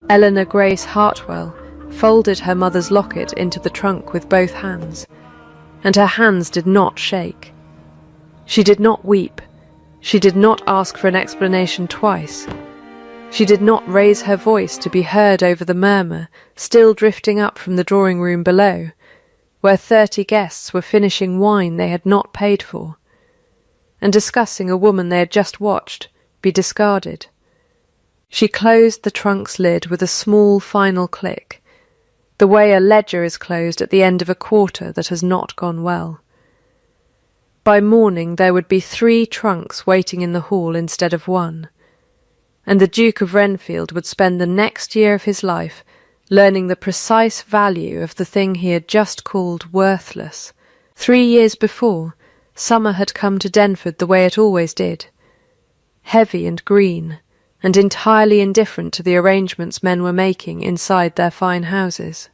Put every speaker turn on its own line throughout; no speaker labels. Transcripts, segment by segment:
Eleanor Grace Hartwell folded her mother's locket into the trunk with both hands, and her hands did not shake. She did not weep. She did not ask for an explanation twice. She did not raise her voice to be heard over the murmur still drifting up from the drawing room below, where 30 guests were finishing wine they had not paid for, and discussing a woman they had just watched be discarded. She closed the trunk's lid with a small final click, the way a ledger is closed at the end of a quarter that has not gone well. By morning there would be 3 trunks waiting in the hall instead of 1, and the Duke of Renfield would spend the next year of his life learning the precise value of the thing he had just called worthless. 3 years before, summer had come to Denford the way it always did, heavy and green, and entirely indifferent to the arrangements men were making inside their fine houses.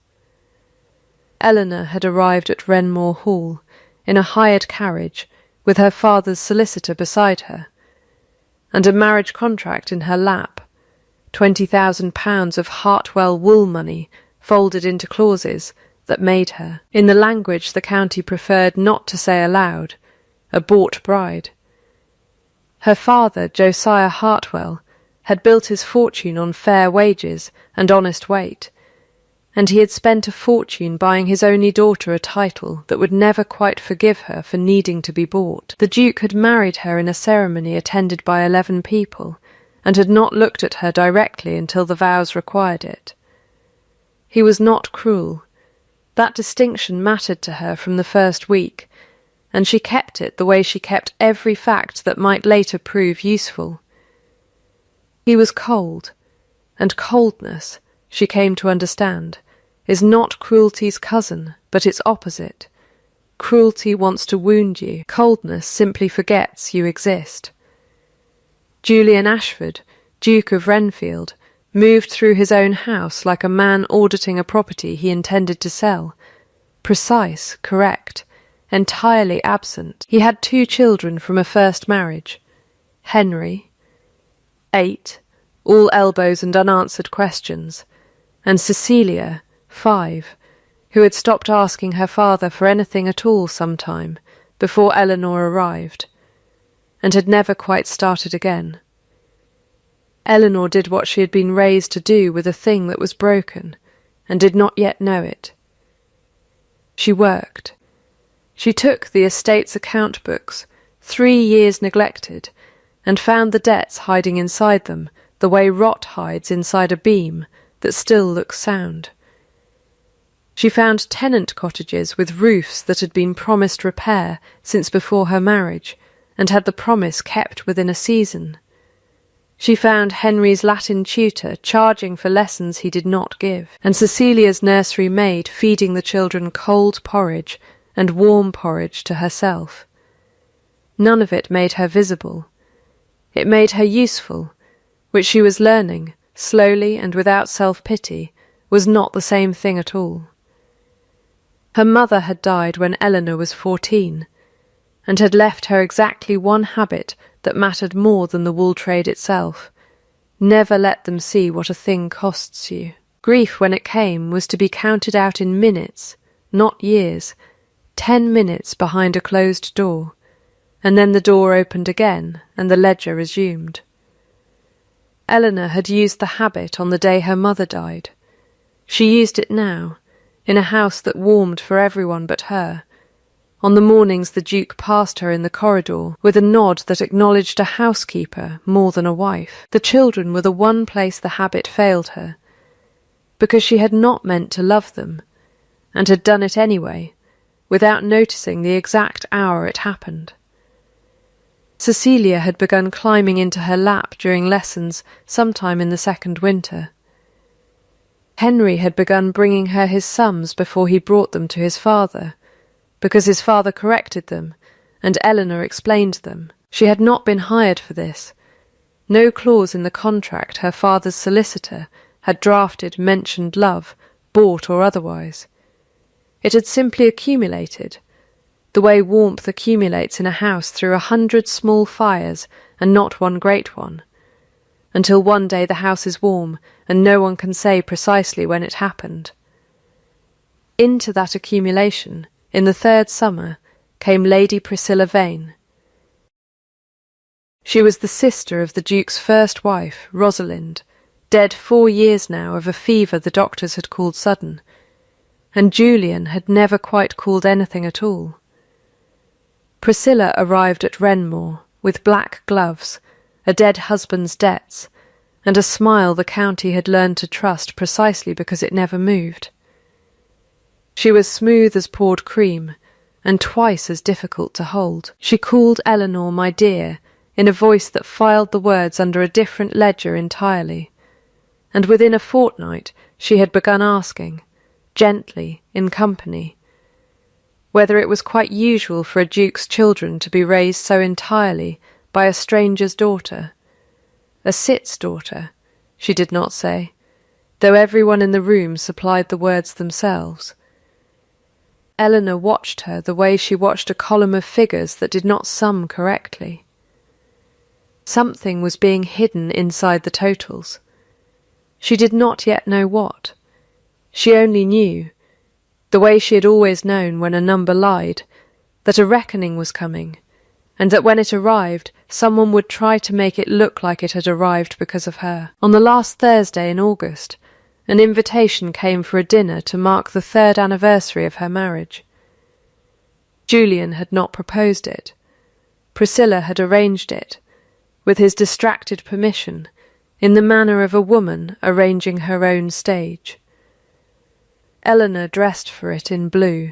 Eleanor had arrived at Wrenmore Hall in a hired carriage with her father's solicitor beside her, and a marriage contract in her lap, £20,000 of Hartwell wool money folded into clauses that made her, in the language the county preferred not to say aloud, a bought bride. Her father, Josiah Hartwell, had built his fortune on fair wages and honest weight, and he had spent a fortune buying his only daughter a title that would never quite forgive her for needing to be bought. The Duke had married her in a ceremony attended by 11 people, and had not looked at her directly until the vows required it. He was not cruel. That distinction mattered to her from the first week, and she kept it the way she kept every fact that might later prove useful. He was cold, and coldness, she came to understand, is not cruelty's cousin, but its opposite. Cruelty wants to wound you. Coldness simply forgets you exist. Julian Ashford, Duke of Renfield, moved through his own house like a man auditing a property he intended to sell. Precise, correct, entirely absent. He had 2 children from a first marriage. Henry, 8, all elbows and unanswered questions, and Cecilia, 5, who had stopped asking her father for anything at all some time before Eleanor arrived, and had never quite started again. Eleanor did what she had been raised to do with a thing that was broken, and did not yet know it. She worked. She took the estate's account books, 3 years neglected, and found the debts hiding inside them the way rot hides inside a beam that still looks sound. She found tenant cottages with roofs that had been promised repair since before her marriage, and had the promise kept within a season. She found Henry's Latin tutor charging for lessons he did not give, and Cecilia's nursery maid feeding the children cold porridge and warm porridge to herself. None of it made her visible. It made her useful, which she was learning, slowly and without self-pity, was not the same thing at all. Her mother had died when Eleanor was 14, and had left her exactly one habit that mattered more than the wool trade itself. Never let them see what a thing costs you. Grief, when it came, was to be counted out in minutes, not years, 10 minutes behind a closed door, and then the door opened again and the ledger resumed. Eleanor had used the habit on the day her mother died. She used it now, in a house that warmed for everyone but her. On the mornings the Duke passed her in the corridor with a nod that acknowledged a housekeeper more than a wife. The children were the one place the habit failed her, because she had not meant to love them, and had done it anyway, without noticing the exact hour it happened. Cecilia had begun climbing into her lap during lessons sometime in the second winter. Henry had begun bringing her his sums before he brought them to his father, because his father corrected them, and Eleanor explained them. She had not been hired for this. No clause in the contract her father's solicitor had drafted mentioned love, bought or otherwise. It had simply accumulated, the way warmth accumulates in a house through 100 small fires and not one great one, until one day the house is warm and no one can say precisely when it happened. Into that accumulation, in the third summer, came Lady Priscilla Vane. She was the sister of the Duke's first wife, Rosalind, dead 4 years now of a fever the doctors had called sudden, and Julian had never quite called anything at all. Priscilla arrived at Renmore with black gloves, a dead husband's debts, and a smile the county had learned to trust precisely because it never moved. She was smooth as poured cream, and twice as difficult to hold. She called Eleanor my dear, in a voice that filed the words under a different ledger entirely, and within a fortnight she had begun asking, gently, in company, whether it was quite usual for a duke's children to be raised so entirely by a stranger's daughter. A cit's daughter, she did not say, though everyone in the room supplied the words themselves. Eleanor watched her the way she watched a column of figures that did not sum correctly. Something was being hidden inside the totals. She did not yet know what. She only knew, the way she had always known when a number lied, that a reckoning was coming, and that when it arrived, someone would try to make it look like it had arrived because of her. On the last Thursday in August, an invitation came for a dinner to mark the 3rd anniversary of her marriage. Julian had not proposed it. Priscilla had arranged it, with his distracted permission, in the manner of a woman arranging her own stage. Eleanor dressed for it in blue,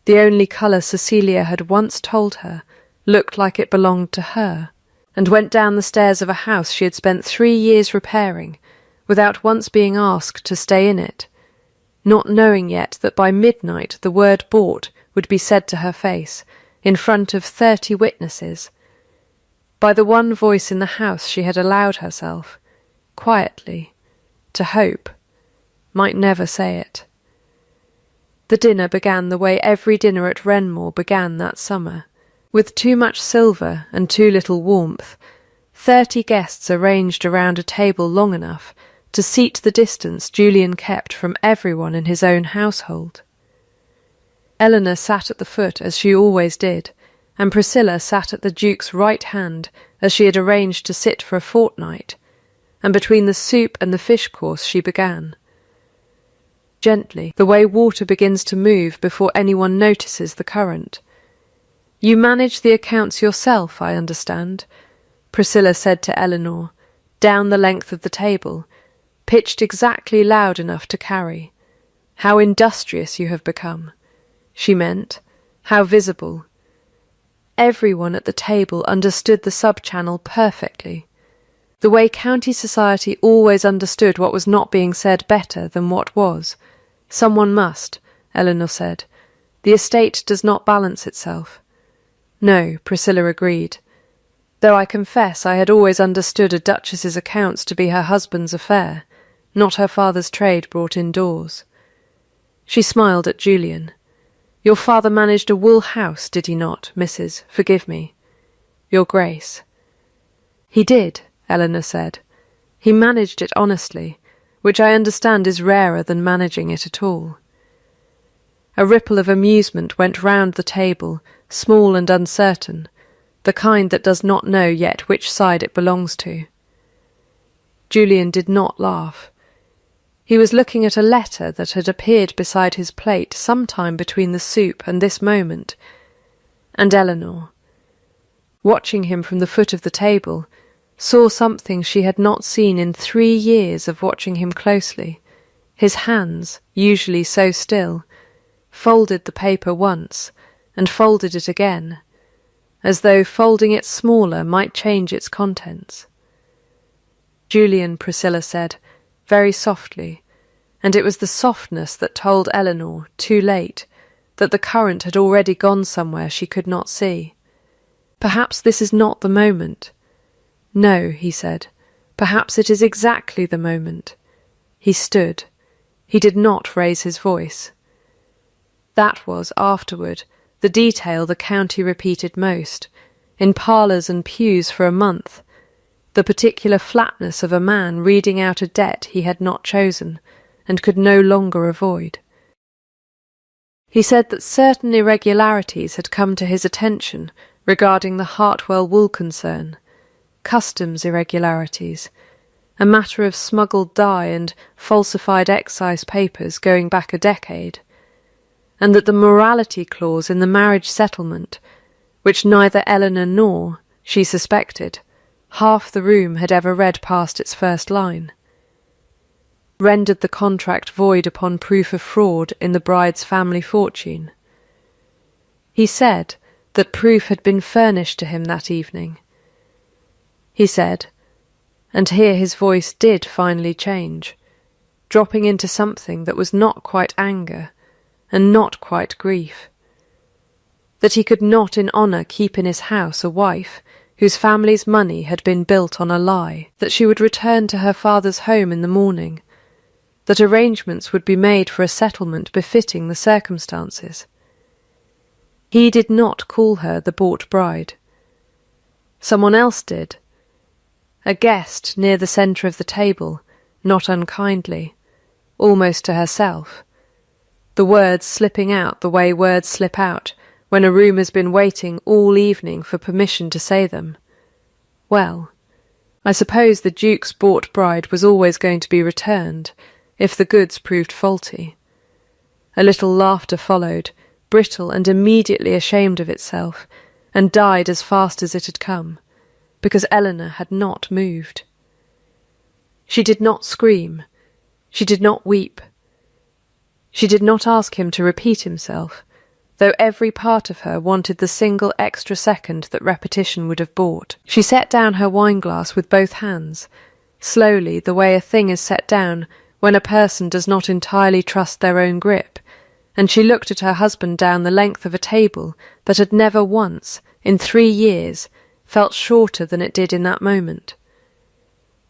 the only colour Cecilia had once told her looked like it belonged to her, and went down the stairs of a house she had spent 3 years repairing, without once being asked to stay in it, not knowing yet that by midnight the word bought would be said to her face, in front of 30 witnesses, by the one voice in the house she had allowed herself, quietly, to hope, might never say it. The dinner began the way every dinner at Renmore began that summer, with too much silver and too little warmth, 30 guests arranged around a table long enough to seat the distance Julian kept from everyone in his own household. Eleanor sat at the foot as she always did, and Priscilla sat at the Duke's right hand as she had arranged to sit for a fortnight, and between the soup and the fish course she began. Gently, the way water begins to move before anyone notices the current. "You manage the accounts yourself, I understand," Priscilla said to Eleanor, down the length of the table, pitched exactly loud enough to carry. "How industrious you have become," she meant, how visible. Everyone at the table understood the sub-channel perfectly, the way county society always understood what was not being said better than what was. "Someone must," Eleanor said. "The estate does not balance itself." "No," Priscilla agreed, though I confess I had always understood a duchess's accounts to be her husband's affair, not her father's trade brought indoors. She smiled at Julian. "Your father managed a wool house, did he not, Mrs. Forgive me, Your Grace?" "He did," Eleanor said. "He managed it honestly, which I understand is rarer than managing it at all." A ripple of amusement went round the table, small and uncertain, the kind that does not know yet which side it belongs to. Julian did not laugh. He was looking at a letter that had appeared beside his plate some time between the soup and this moment, and Eleanor, watching him from the foot of the table, saw something she had not seen in 3 years of watching him closely. His hands, usually so still, folded the paper once, and folded it again, as though folding it smaller might change its contents. "Julian," Priscilla said, very softly, and it was the softness that told Eleanor, too late, that the current had already gone somewhere she could not see. "Perhaps this is not the moment." "No," he said, "perhaps it is exactly the moment." He stood. He did not raise his voice. That was, afterward, the detail the county repeated most, in parlours and pews for a month, the particular flatness of a man reading out a debt he had not chosen and could no longer avoid. He said that certain irregularities had come to his attention regarding the Hartwell wool concern, customs irregularities, a matter of smuggled dye and falsified excise papers going back a decade, and that the morality clause in the marriage settlement, which neither Eleanor nor, she suspected, half the room had ever read past its first line, rendered the contract void upon proof of fraud in the bride's family fortune. He said that proof had been furnished to him that evening. He said, and here his voice did finally change, dropping into something that was not quite anger and not quite grief, that he could not in honour keep in his house a wife whose family's money had been built on a lie, that she would return to her father's home in the morning, that arrangements would be made for a settlement befitting the circumstances. He did not call her the bought bride. Someone else did. A guest near the centre of the table, not unkindly, almost to herself, the words slipping out the way words slip out when a room has been waiting all evening for permission to say them. Well, I suppose the Duke's bought bride was always going to be returned, if the goods proved faulty. A little laughter followed, brittle and immediately ashamed of itself, and died as fast as it had come, because Eleanor had not moved. She did not scream. She did not weep. She did not ask him to repeat himself, though every part of her wanted the single extra second that repetition would have bought. She set down her wine-glass with both hands, slowly, the way a thing is set down when a person does not entirely trust their own grip, and she looked at her husband down the length of a table that had never once, in 3 years, felt shorter than it did in that moment.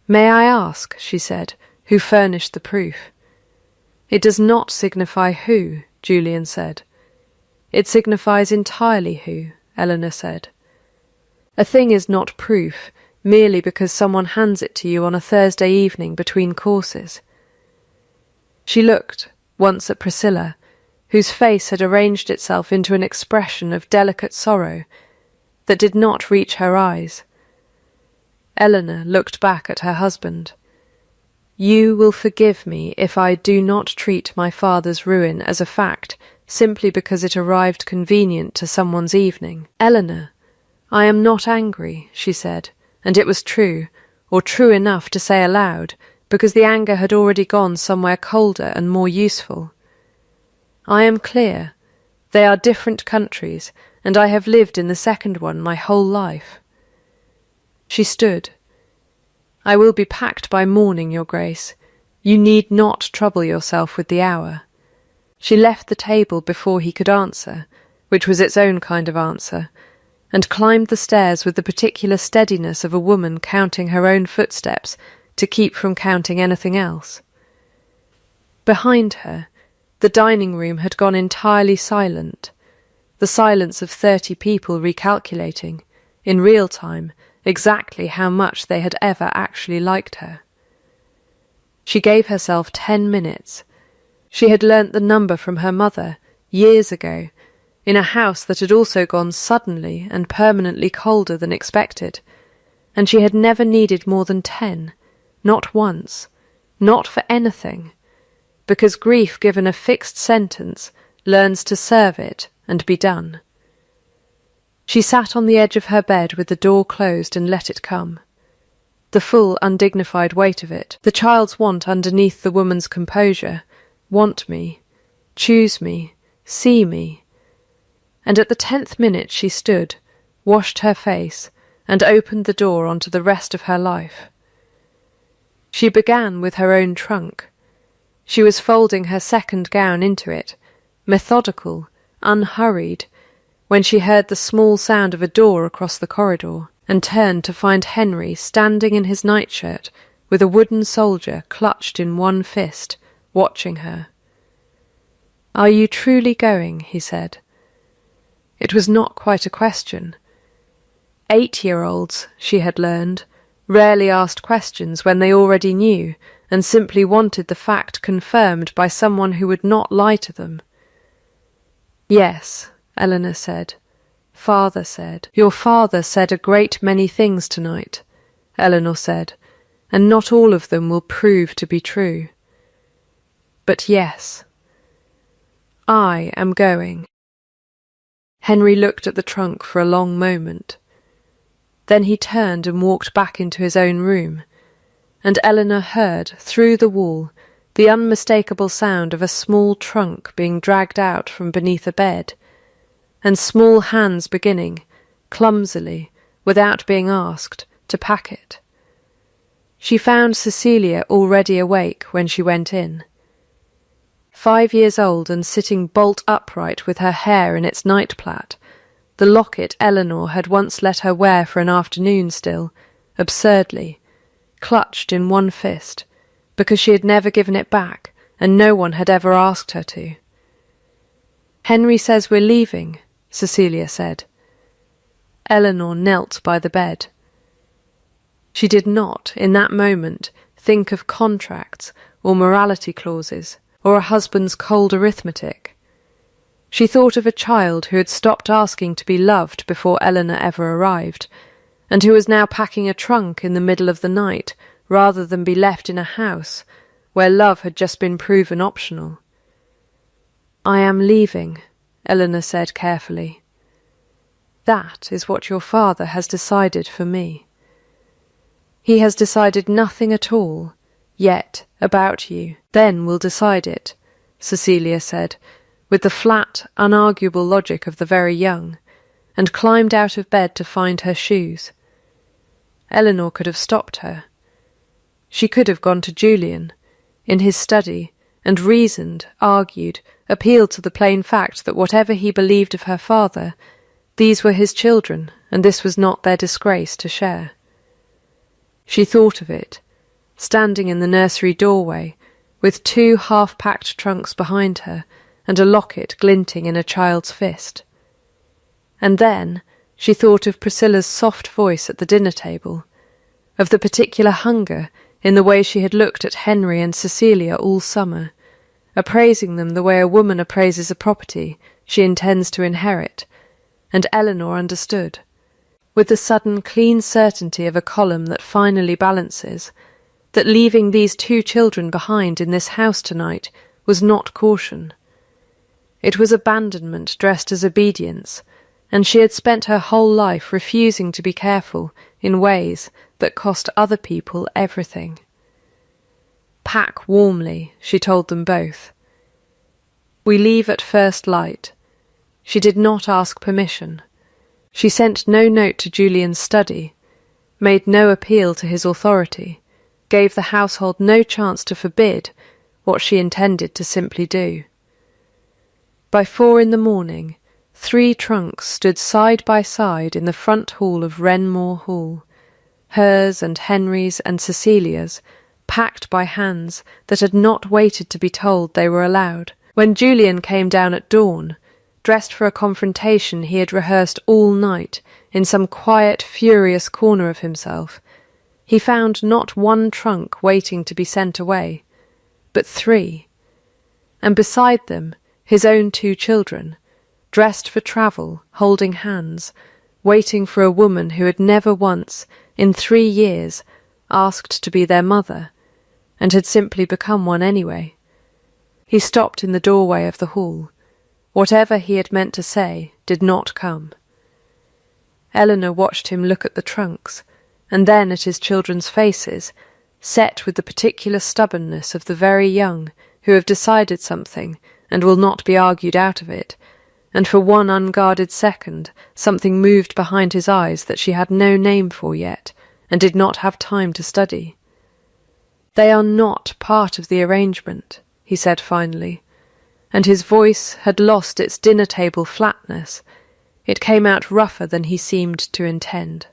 "May I ask," she said, "who furnished the proof?" "It does not signify who," Julian said. "It signifies entirely who," Eleanor said. "A thing is not proof merely because someone hands it to you on a Thursday evening between courses." She looked once at Priscilla, whose face had arranged itself into an expression of delicate sorrow that did not reach her eyes. Eleanor looked back at her husband. "You will forgive me if I do not treat my father's ruin as a fact simply because it arrived convenient to someone's evening." "Eleanor, I am not angry," she said, and it was true, or true enough to say aloud, because the anger had already gone somewhere colder and more useful. "I am clear. They are different countries, and I have lived in the second one my whole life." She stood. "I will be packed by morning, Your Grace. You need not trouble yourself with the hour." She left the table before he could answer, which was its own kind of answer, and climbed the stairs with the particular steadiness of a woman counting her own footsteps to keep from counting anything else. Behind her, the dining room had gone entirely silent, the silence of 30 people recalculating, in real time, exactly how much they had ever actually liked her. She gave herself 10 minutes. She had learnt the number from her mother, years ago, in a house that had also gone suddenly and permanently colder than expected, and she had never needed more than 10, not once, not for anything, because grief given a fixed sentence learns to serve it and be done. She sat on the edge of her bed with the door closed and let it come. The full, undignified weight of it, the child's want underneath the woman's composure, want me, choose me, see me. And at the 10th minute she stood, washed her face, and opened the door onto the rest of her life. She began with her own trunk. She was folding her second gown into it, methodical, unhurried, when she heard the small sound of a door across the corridor, and turned to find Henry standing in his nightshirt with a wooden soldier clutched in one fist, watching her. "Are you truly going?" he said. It was not quite a question. 8-year-olds, she had learned, rarely asked questions when they already knew, and simply wanted the fact confirmed by someone who would not lie to them. "Yes," Eleanor said. "Father said." "Your father said a great many things tonight," Eleanor said, "and not all of them will prove to be true. But yes, I am going." Henry looked at the trunk for a long moment. Then he turned and walked back into his own room, and Eleanor heard, through the wall, the unmistakable sound of a small trunk being dragged out from beneath a bed, and small hands beginning, clumsily, without being asked, to pack it. She found Cecilia already awake when she went in. 5 years old and sitting bolt upright with her hair in its night plait, the locket Eleanor had once let her wear for an afternoon still, absurdly, clutched in one fist, because she had never given it back, and no one had ever asked her to. "Henry says we're leaving," Cecilia said. Eleanor knelt by the bed. She did not, in that moment, think of contracts or morality clauses, or a husband's cold arithmetic. She thought of a child who had stopped asking to be loved before Eleanor ever arrived, and who was now packing a trunk in the middle of the night rather than be left in a house where love had just been proven optional. "I am leaving," Eleanor said carefully. "That is what your father has decided for me. He has decided nothing at all, yet, about you. Then we'll decide it," Cecilia said, with the flat, unarguable logic of the very young, and climbed out of bed to find her shoes. Eleanor could have stopped her. She could have gone to Julian, in his study, and reasoned, argued, appealed to the plain fact that whatever he believed of her father, these were his children, and this was not their disgrace to share. She thought of it, standing in the nursery doorway, with 2 half-packed trunks behind her, and a locket glinting in a child's fist. And then she thought of Priscilla's soft voice at the dinner table, of the particular hunger in the way she had looked at Henry and Cecilia all summer, appraising them the way a woman appraises a property she intends to inherit, and Eleanor understood, with the sudden clean certainty of a column that finally balances, that leaving these 2 children behind in this house tonight was not caution. It was abandonment dressed as obedience, and she had spent her whole life refusing to be careful in ways that cost other people everything. "Pack warmly," she told them both. "We leave at first light." She did not ask permission. She sent no note to Julian's study, made no appeal to his authority, gave the household no chance to forbid what she intended to simply do. By 4 in the morning, 3 trunks stood side by side in the front hall of Wrenmore Hall, hers and Henry's and Cecilia's, packed by hands that had not waited to be told they were allowed. When Julian came down at dawn, dressed for a confrontation he had rehearsed all night in some quiet, furious corner of himself, he found not 1 trunk waiting to be sent away, but 3, and beside them his own 2 children, dressed for travel, holding hands, waiting for a woman who had never once, in 3 years, asked to be their mother, and had simply become one anyway. He stopped in the doorway of the hall. Whatever he had meant to say did not come. Eleanor watched him look at the trunks, and then at his children's faces, set with the particular stubbornness of the very young who have decided something and will not be argued out of it, and for one unguarded second something moved behind his eyes that she had no name for yet, and did not have time to study. "They are not part of the arrangement," he said finally, and his voice had lost its dinner-table flatness. It came out rougher than he seemed to intend.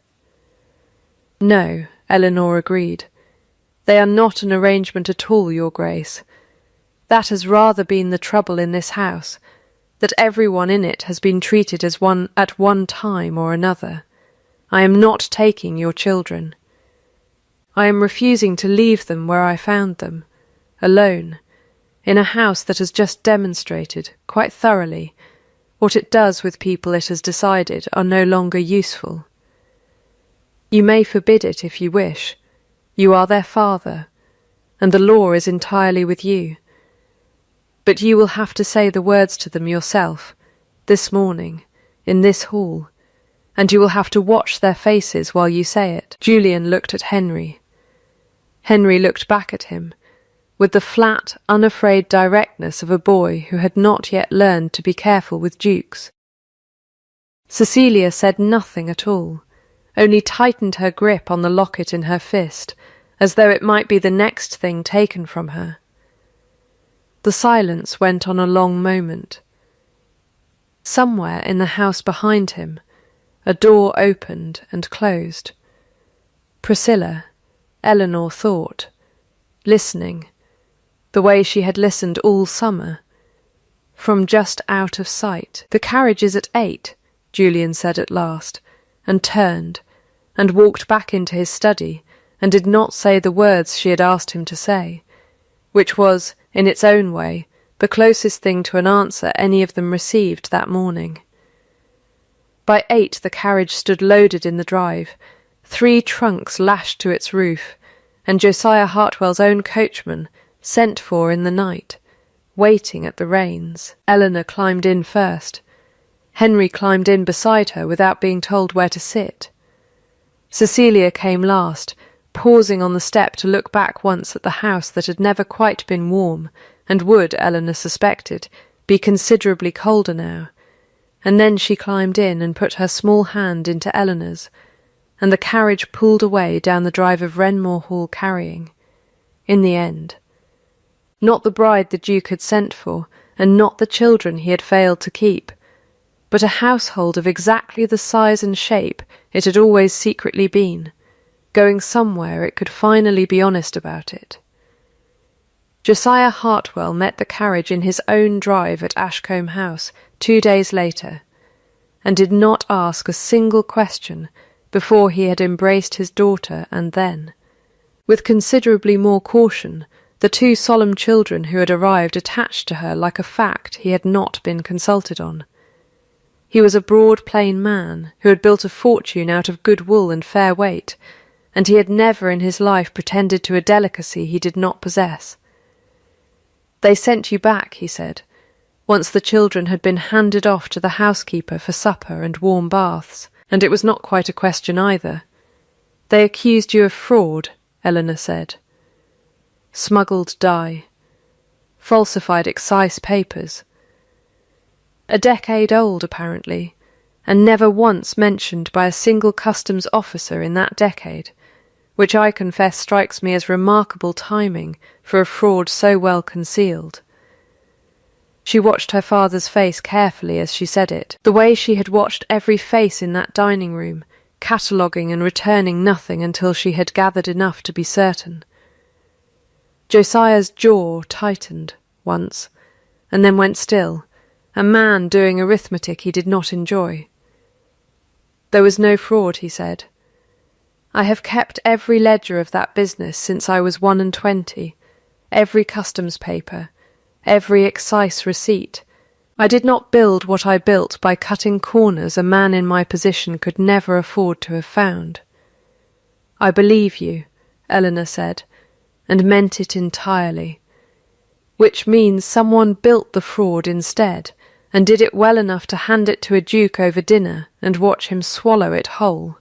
"No," Eleanor agreed. "They are not an arrangement at all, Your Grace. That has rather been the trouble in this house, that everyone in it has been treated as one at one time or another. I am not taking your children. I am refusing to leave them where I found them, alone, in a house that has just demonstrated, quite thoroughly, what it does with people it has decided are no longer useful. You may forbid it if you wish. You are their father, and the law is entirely with you. But you will have to say the words to them yourself, this morning, in this hall, and you will have to watch their faces while you say it. Julian looked at Henry. Henry looked back at him, with the flat, unafraid directness of a boy who had not yet learned to be careful with dukes. Cecilia said nothing at all, only tightened her grip on the locket in her fist, as though it might be the next thing taken from her. The silence went on a long moment. Somewhere in the house behind him, a door opened and closed. Priscilla, Eleanor thought, listening, the way she had listened all summer, from just out of sight. "The carriage is at 8, Julian said at last, and turned, and walked back into his study, and did not say the words she had asked him to say, which was, in its own way, the closest thing to an answer any of them received that morning. By 8 the carriage stood loaded in the drive, 3 trunks lashed to its roof, and Josiah Hartwell's own coachman, sent for in the night, waiting at the reins. Eleanor climbed in first. Henry climbed in beside her without being told where to sit. Cecilia came last, pausing on the step to look back once at the house that had never quite been warm, and would, Eleanor suspected, be considerably colder now, and then she climbed in and put her small hand into Eleanor's, and the carriage pulled away down the drive of Wrenmore Hall carrying, in the end, not the bride the Duke had sent for, and not the children he had failed to keep, but a household of exactly the size and shape it had always secretly been, going somewhere it could finally be honest about it. Josiah Hartwell met the carriage in his own drive at Ashcombe House 2 days later, and did not ask a single question before he had embraced his daughter, and then, with considerably more caution, the 2 solemn children who had arrived attached to her like a fact he had not been consulted on. He was a broad, plain man who had built a fortune out of good wool and fair weight, and he had never in his life pretended to a delicacy he did not possess. "They sent you back," he said, once the children had been handed off to the housekeeper for supper and warm baths, and it was not quite a question either. "They accused you of fraud," Eleanor said. "Smuggled dye. Falsified excise papers. A decade old, apparently, and never once mentioned by a single customs officer in that decade, which I confess strikes me as remarkable timing for a fraud so well concealed." She watched her father's face carefully as she said it, the way she had watched every face in that dining room, cataloguing and returning nothing until she had gathered enough to be certain. Josiah's jaw tightened once, and then went still, a man doing arithmetic he did not enjoy. "There was no fraud," he said. "I have kept every ledger of that business since I was 21, every customs paper, every excise receipt. I did not build what I built by cutting corners a man in my position could never afford to have found." "I believe you," Eleanor said, and meant it entirely, which means someone built the fraud instead, and did it well enough to hand it to a duke over dinner and watch him swallow it whole.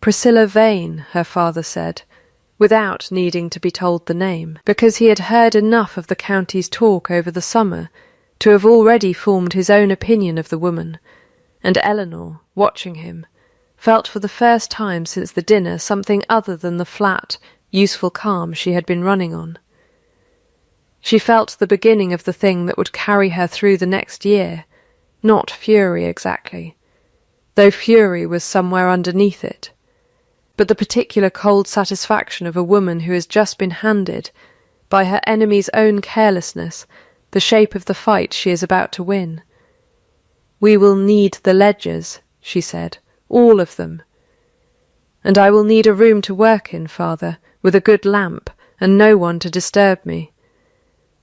"Priscilla Vane," her father said, without needing to be told the name, because he had heard enough of the county's talk over the summer to have already formed his own opinion of the woman, and Eleanor, watching him, felt for the first time since the dinner something other than the flat, useful calm she had been running on. She felt the beginning of the thing that would carry her through the next year, not fury exactly, though fury was somewhere underneath it, but the particular cold satisfaction of a woman who has just been handed, by her enemy's own carelessness, the shape of the fight she is about to win. "We will need the ledgers," she said, "all of them." And I will need a room to work in, father, with a good lamp, and no one to disturb me,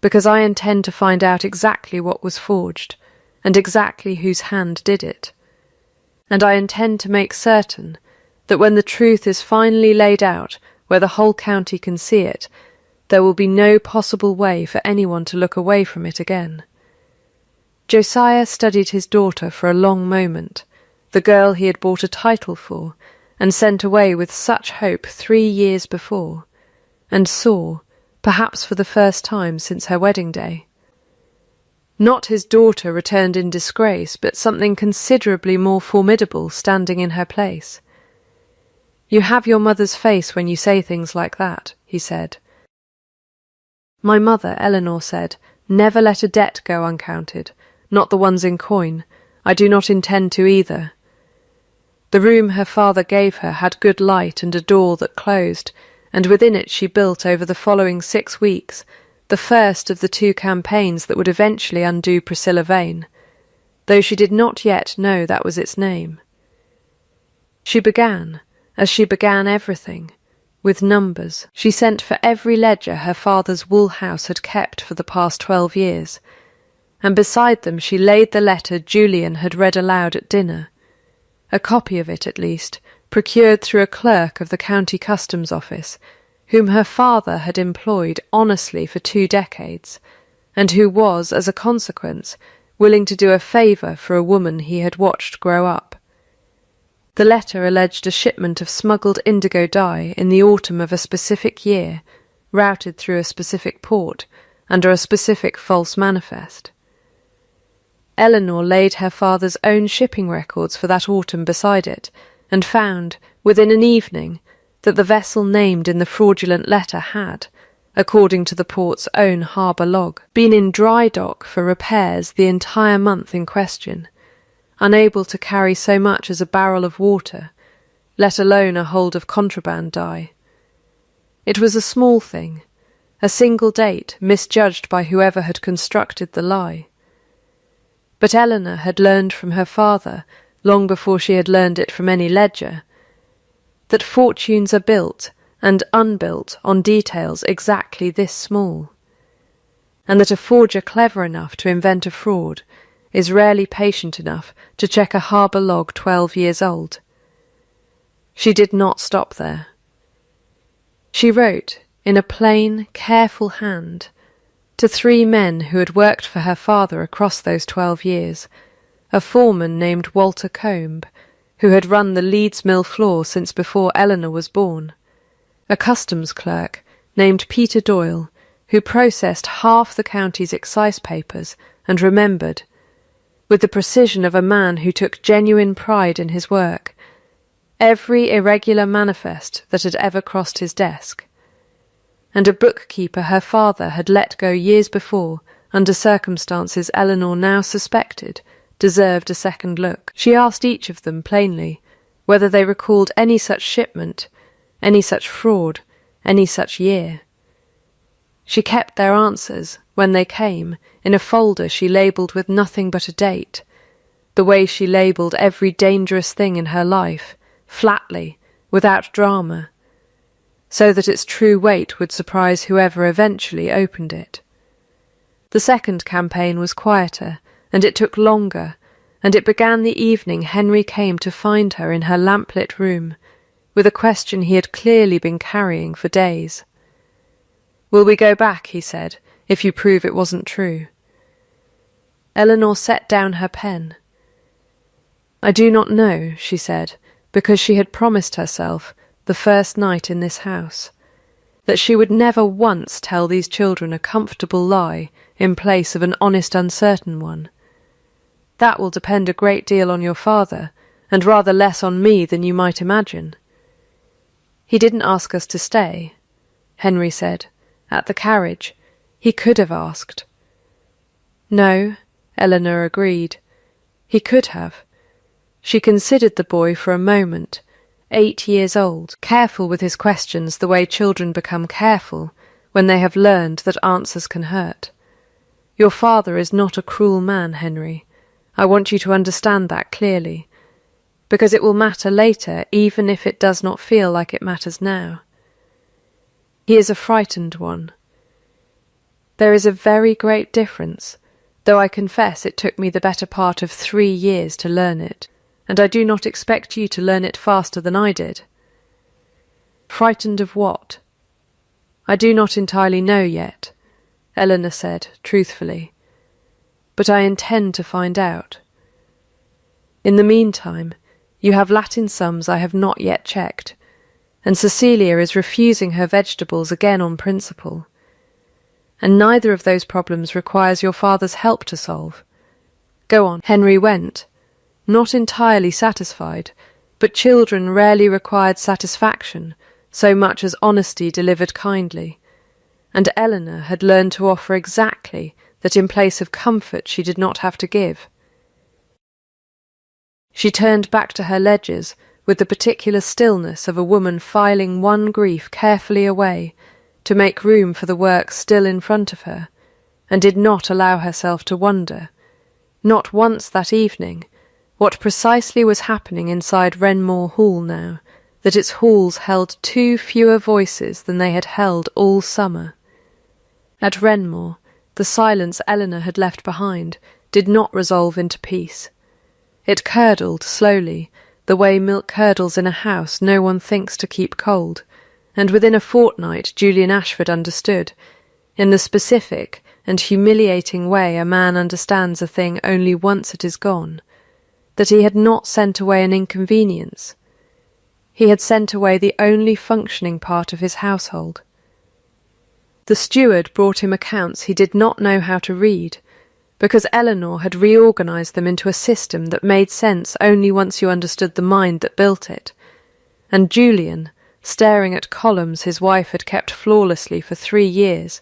because I intend to find out exactly what was forged, and exactly whose hand did it. And I intend to make certain that when the truth is finally laid out where the whole county can see it, there will be no possible way for anyone to look away from it again. Josiah studied his daughter for a long moment, the girl he had bought a title for, and sent away with such hope 3 years before, and saw, perhaps for the first time since her wedding day, not his daughter returned in disgrace, but something considerably more formidable standing in her place. "You have your mother's face when you say things like that," he said. "My mother," Eleanor said, "never let a debt go uncounted, not the ones in coin. I do not intend to either." The room her father gave her had good light and a door that closed, and within it she built over the following 6 weeks the first of the 2 campaigns that would eventually undo Priscilla Vane, though she did not yet know that was its name. She began, as she began everything, with numbers. She sent for every ledger her father's wool house had kept for the past 12 years, and beside them she laid the letter Julian had read aloud at dinner, a copy of it at least, procured through a clerk of the county customs office, whom her father had employed honestly for 2 decades, and who was, as a consequence, willing to do a favour for a woman he had watched grow up. The letter alleged a shipment of smuggled indigo dye in the autumn of a specific year, routed through a specific port, under a specific false manifest. Eleanor laid her father's own shipping records for that autumn beside it, and found, within an evening, that the vessel named in the fraudulent letter had, according to the port's own harbour log, been in dry dock for repairs the entire month in question, unable to carry so much as a barrel of water, let alone a hold of contraband dye. It was a small thing, a single date misjudged by whoever had constructed the lie. But Eleanor had learned from her father, long before she had learned it from any ledger, that fortunes are built and unbuilt on details exactly this small, and that a forger clever enough to invent a fraud is rarely patient enough to check a harbour log 12 years old. She did not stop there. She wrote, in a plain, careful hand, to 3 men who had worked for her father across those 12 years, a foreman named Walter Combe, who had run the Leeds mill floor since before Eleanor was born, a customs clerk named Peter Doyle, who processed half the county's excise papers and remembered, with the precision of a man who took genuine pride in his work, every irregular manifest that had ever crossed his desk, and a bookkeeper her father had let go years before under circumstances Eleanor now suspected deserved a second look. She asked each of them plainly whether they recalled any such shipment, any such fraud, any such year. She kept their answers, when they came, in a folder she labelled with nothing but a date, the way she labelled every dangerous thing in her life, flatly, without drama, so that its true weight would surprise whoever eventually opened it. The second campaign was quieter, and it took longer, and it began the evening Henry came to find her in her lamplit room, with a question he had clearly been carrying for days. "Will we go back," he said, "if you prove it wasn't true?" Eleanor set down her pen. "I do not know," she said, because she had promised herself, the first night in this house, that she would never once tell these children a comfortable lie in place of an honest, uncertain one. "That will depend a great deal on your father, and rather less on me than you might imagine." "He didn't ask us to stay," Henry said, "at the carriage. He could have asked." "No," Eleanor agreed. "He could have." She considered the boy for a moment, 8 years old, careful with his questions the way children become careful when they have learned that answers can hurt. "Your father is not a cruel man, Henry. I want you to understand that clearly. because it will matter later even if it does not feel like it matters now. He is a frightened one. There is a very great difference, though I confess it took me the better part of 3 years to learn it, and I do not expect you to learn it faster than I did. Frightened of what? I do not entirely know yet, Eleanor said, truthfully, but I intend to find out. In the meantime, you have Latin sums I have not yet checked, and Cecilia is refusing her vegetables again on principle. And neither of those problems requires your father's help to solve. Go on. Henry went, not entirely satisfied, but children rarely required satisfaction so much as honesty delivered kindly, and Eleanor had learned to offer exactly that in place of comfort she did not have to give. She turned back to her ledgers with the particular stillness of a woman filing one grief carefully away to make room for the work still in front of her, and did not allow herself to wonder, not once that evening, what precisely was happening inside Renmore Hall now, that its halls held 2 fewer voices than they had held all summer. At Renmore, the silence Eleanor had left behind did not resolve into peace. It curdled slowly, the way milk curdles in a house no one thinks to keep cold, and within a fortnight Julian Ashford understood, in the specific and humiliating way a man understands a thing only once it is gone, that he had not sent away an inconvenience. He had sent away the only functioning part of his household. The steward brought him accounts he did not know how to read, because Eleanor had reorganized them into a system that made sense only once you understood the mind that built it, and Julian, staring at columns his wife had kept flawlessly for 3 years,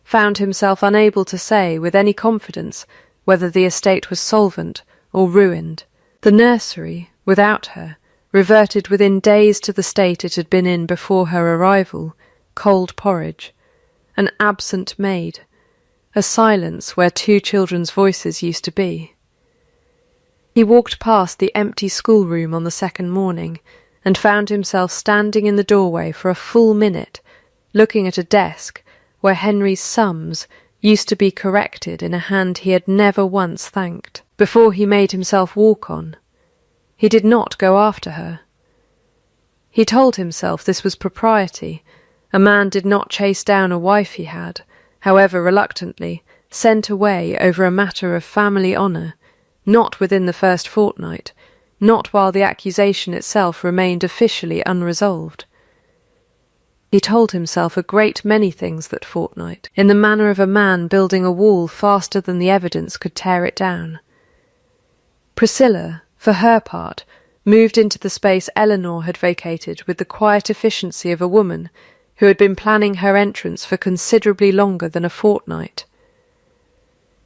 found himself unable to say with any confidence whether the estate was solvent or ruined. The nursery, without her, reverted within days to the state it had been in before her arrival, cold porridge, an absent maid, a silence where 2 children's voices used to be. He walked past the empty schoolroom on the second morning, and found himself standing in the doorway for a full minute, looking at a desk where Henry's sums used to be corrected in a hand he had never once thanked, before he made himself walk on. He did not go after her. He told himself this was propriety. A man did not chase down a wife he had, however reluctantly, sent away over a matter of family honour, not within the first fortnight, not while the accusation itself remained officially unresolved. He told himself a great many things that fortnight, in the manner of a man building a wall faster than the evidence could tear it down. Priscilla, for her part, moved into the space Eleanor had vacated with the quiet efficiency of a woman who had been planning her entrance for considerably longer than a fortnight.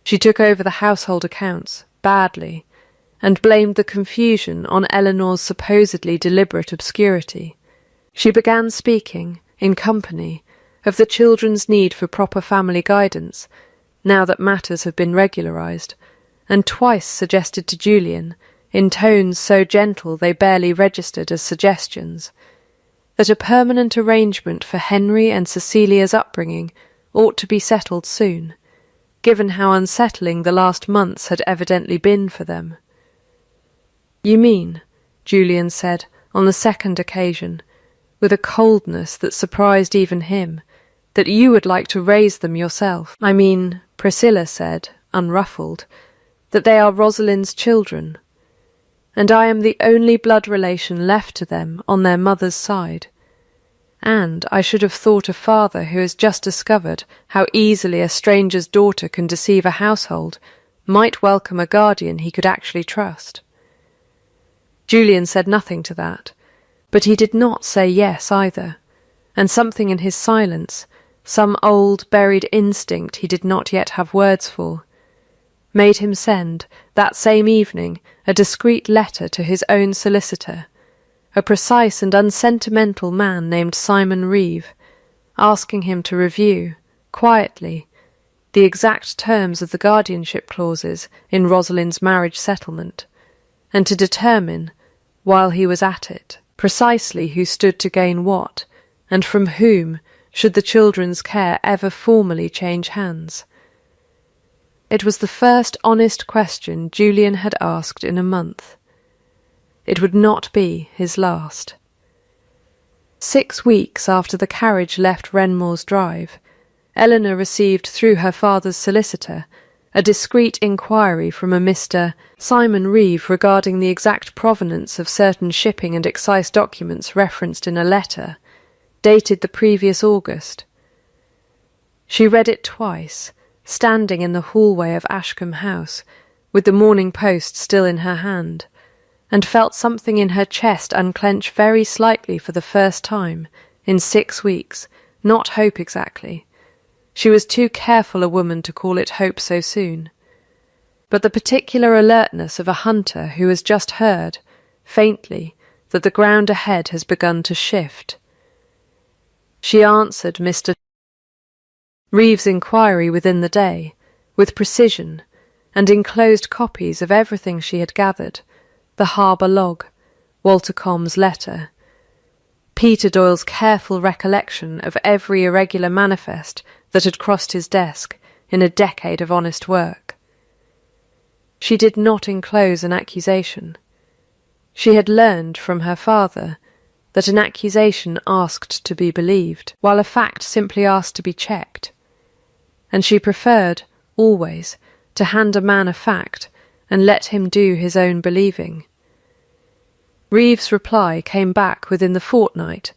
She took over the household accounts, badly, and blamed the confusion on Eleanor's supposedly deliberate obscurity. She began speaking, in company, of the children's need for proper family guidance, now that matters have been regularized, and twice suggested to Julian, in tones so gentle they barely registered as suggestions, that a permanent arrangement for Henry and Cecilia's upbringing ought to be settled soon, given how unsettling the last months had evidently been for them. "You mean," Julian said, on the second occasion, with a coldness that surprised even him, "that you would like to raise them yourself?" "I mean," Priscilla said, unruffled, "that they are Rosalind's children, and I am the only blood relation left to them on their mother's side. And I should have thought a father who has just discovered how easily a stranger's daughter can deceive a household might welcome a guardian he could actually trust." Julian said nothing to that, but he did not say yes either, and something in his silence, some old buried instinct he did not yet have words for, made him send, that same evening, a discreet letter to his own solicitor, a precise and unsentimental man named Simon Reeve, asking him to review, quietly, the exact terms of the guardianship clauses in Rosalind's marriage settlement, and to determine, while he was at it, precisely who stood to gain what, and from whom should the children's care ever formally change hands. It was the first honest question Julian had asked in a month. It would not be his last. 6 weeks after the carriage left Renmore's Drive, Eleanor received through her father's solicitor a discreet inquiry from a Mr. Simon Reeve regarding the exact provenance of certain shipping and excise documents referenced in a letter, dated the previous August. She read it twice, standing in the hallway of Ashcombe House, with the Morning Post still in her hand, and felt something in her chest unclench very slightly for the first time in 6 weeks, not hope exactly. She was too careful a woman to call it hope so soon. But the particular alertness of a hunter who has just heard, faintly, that the ground ahead has begun to shift. She answered Mr. Reeve's inquiry within the day, with precision, and enclosed copies of everything she had gathered, the harbour log, Walter Comb's letter, Peter Doyle's careful recollection of every irregular manifest that had crossed his desk in a decade of honest work. She did not enclose an accusation. She had learned from her father that an accusation asked to be believed, while a fact simply asked to be checked, and she preferred, always, to hand a man a fact and let him do his own believing. Reeve's reply came back within the fortnight,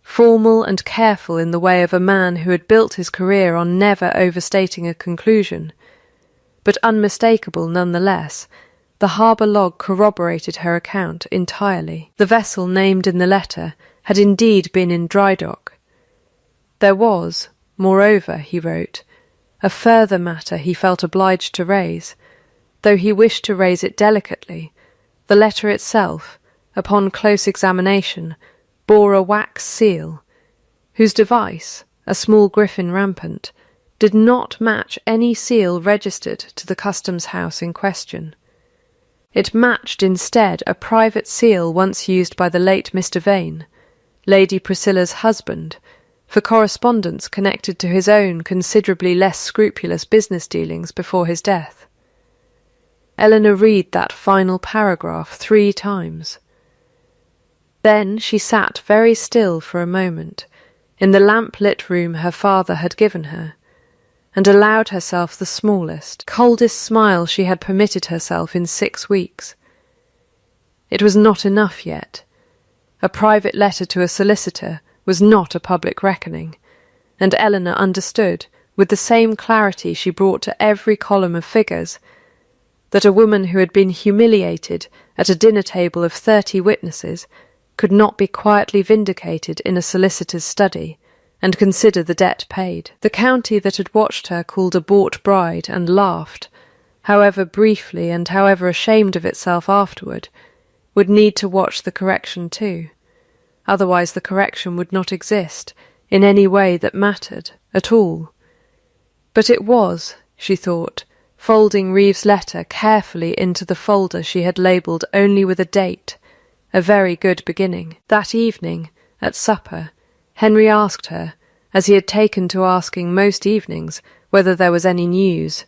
formal and careful in the way of a man who had built his career on never overstating a conclusion, but unmistakable nonetheless. The harbour log corroborated her account entirely. The vessel named in the letter had indeed been in dry dock. There was, moreover, he wrote, a further matter he felt obliged to raise, though he wished to raise it delicately. The letter itself, upon close examination, bore a wax seal, whose device, a small griffin rampant, did not match any seal registered to the customs house in question. It matched instead a private seal once used by the late Mr. Vane, Lady Priscilla's husband, for correspondence connected to his own considerably less scrupulous business dealings before his death. Eleanor read that final paragraph 3 times. Then she sat very still for a moment, in the lamp-lit room her father had given her, and allowed herself the smallest, coldest smile she had permitted herself in 6 weeks. It was not enough yet. A private letter to a solicitor was not a public reckoning, and Eleanor understood, with the same clarity she brought to every column of figures, that a woman who had been humiliated at a dinner table of 30 witnesses could not be quietly vindicated in a solicitor's study, and consider the debt paid. The county that had watched her called a bought bride and laughed, however briefly and however ashamed of itself afterward, would need to watch the correction too. Otherwise the correction would not exist in any way that mattered at all. But it was, she thought, folding Reeve's letter carefully into the folder she had labelled only with a date, a very good beginning. That evening, at supper, Henry asked her, as he had taken to asking most evenings, whether there was any news,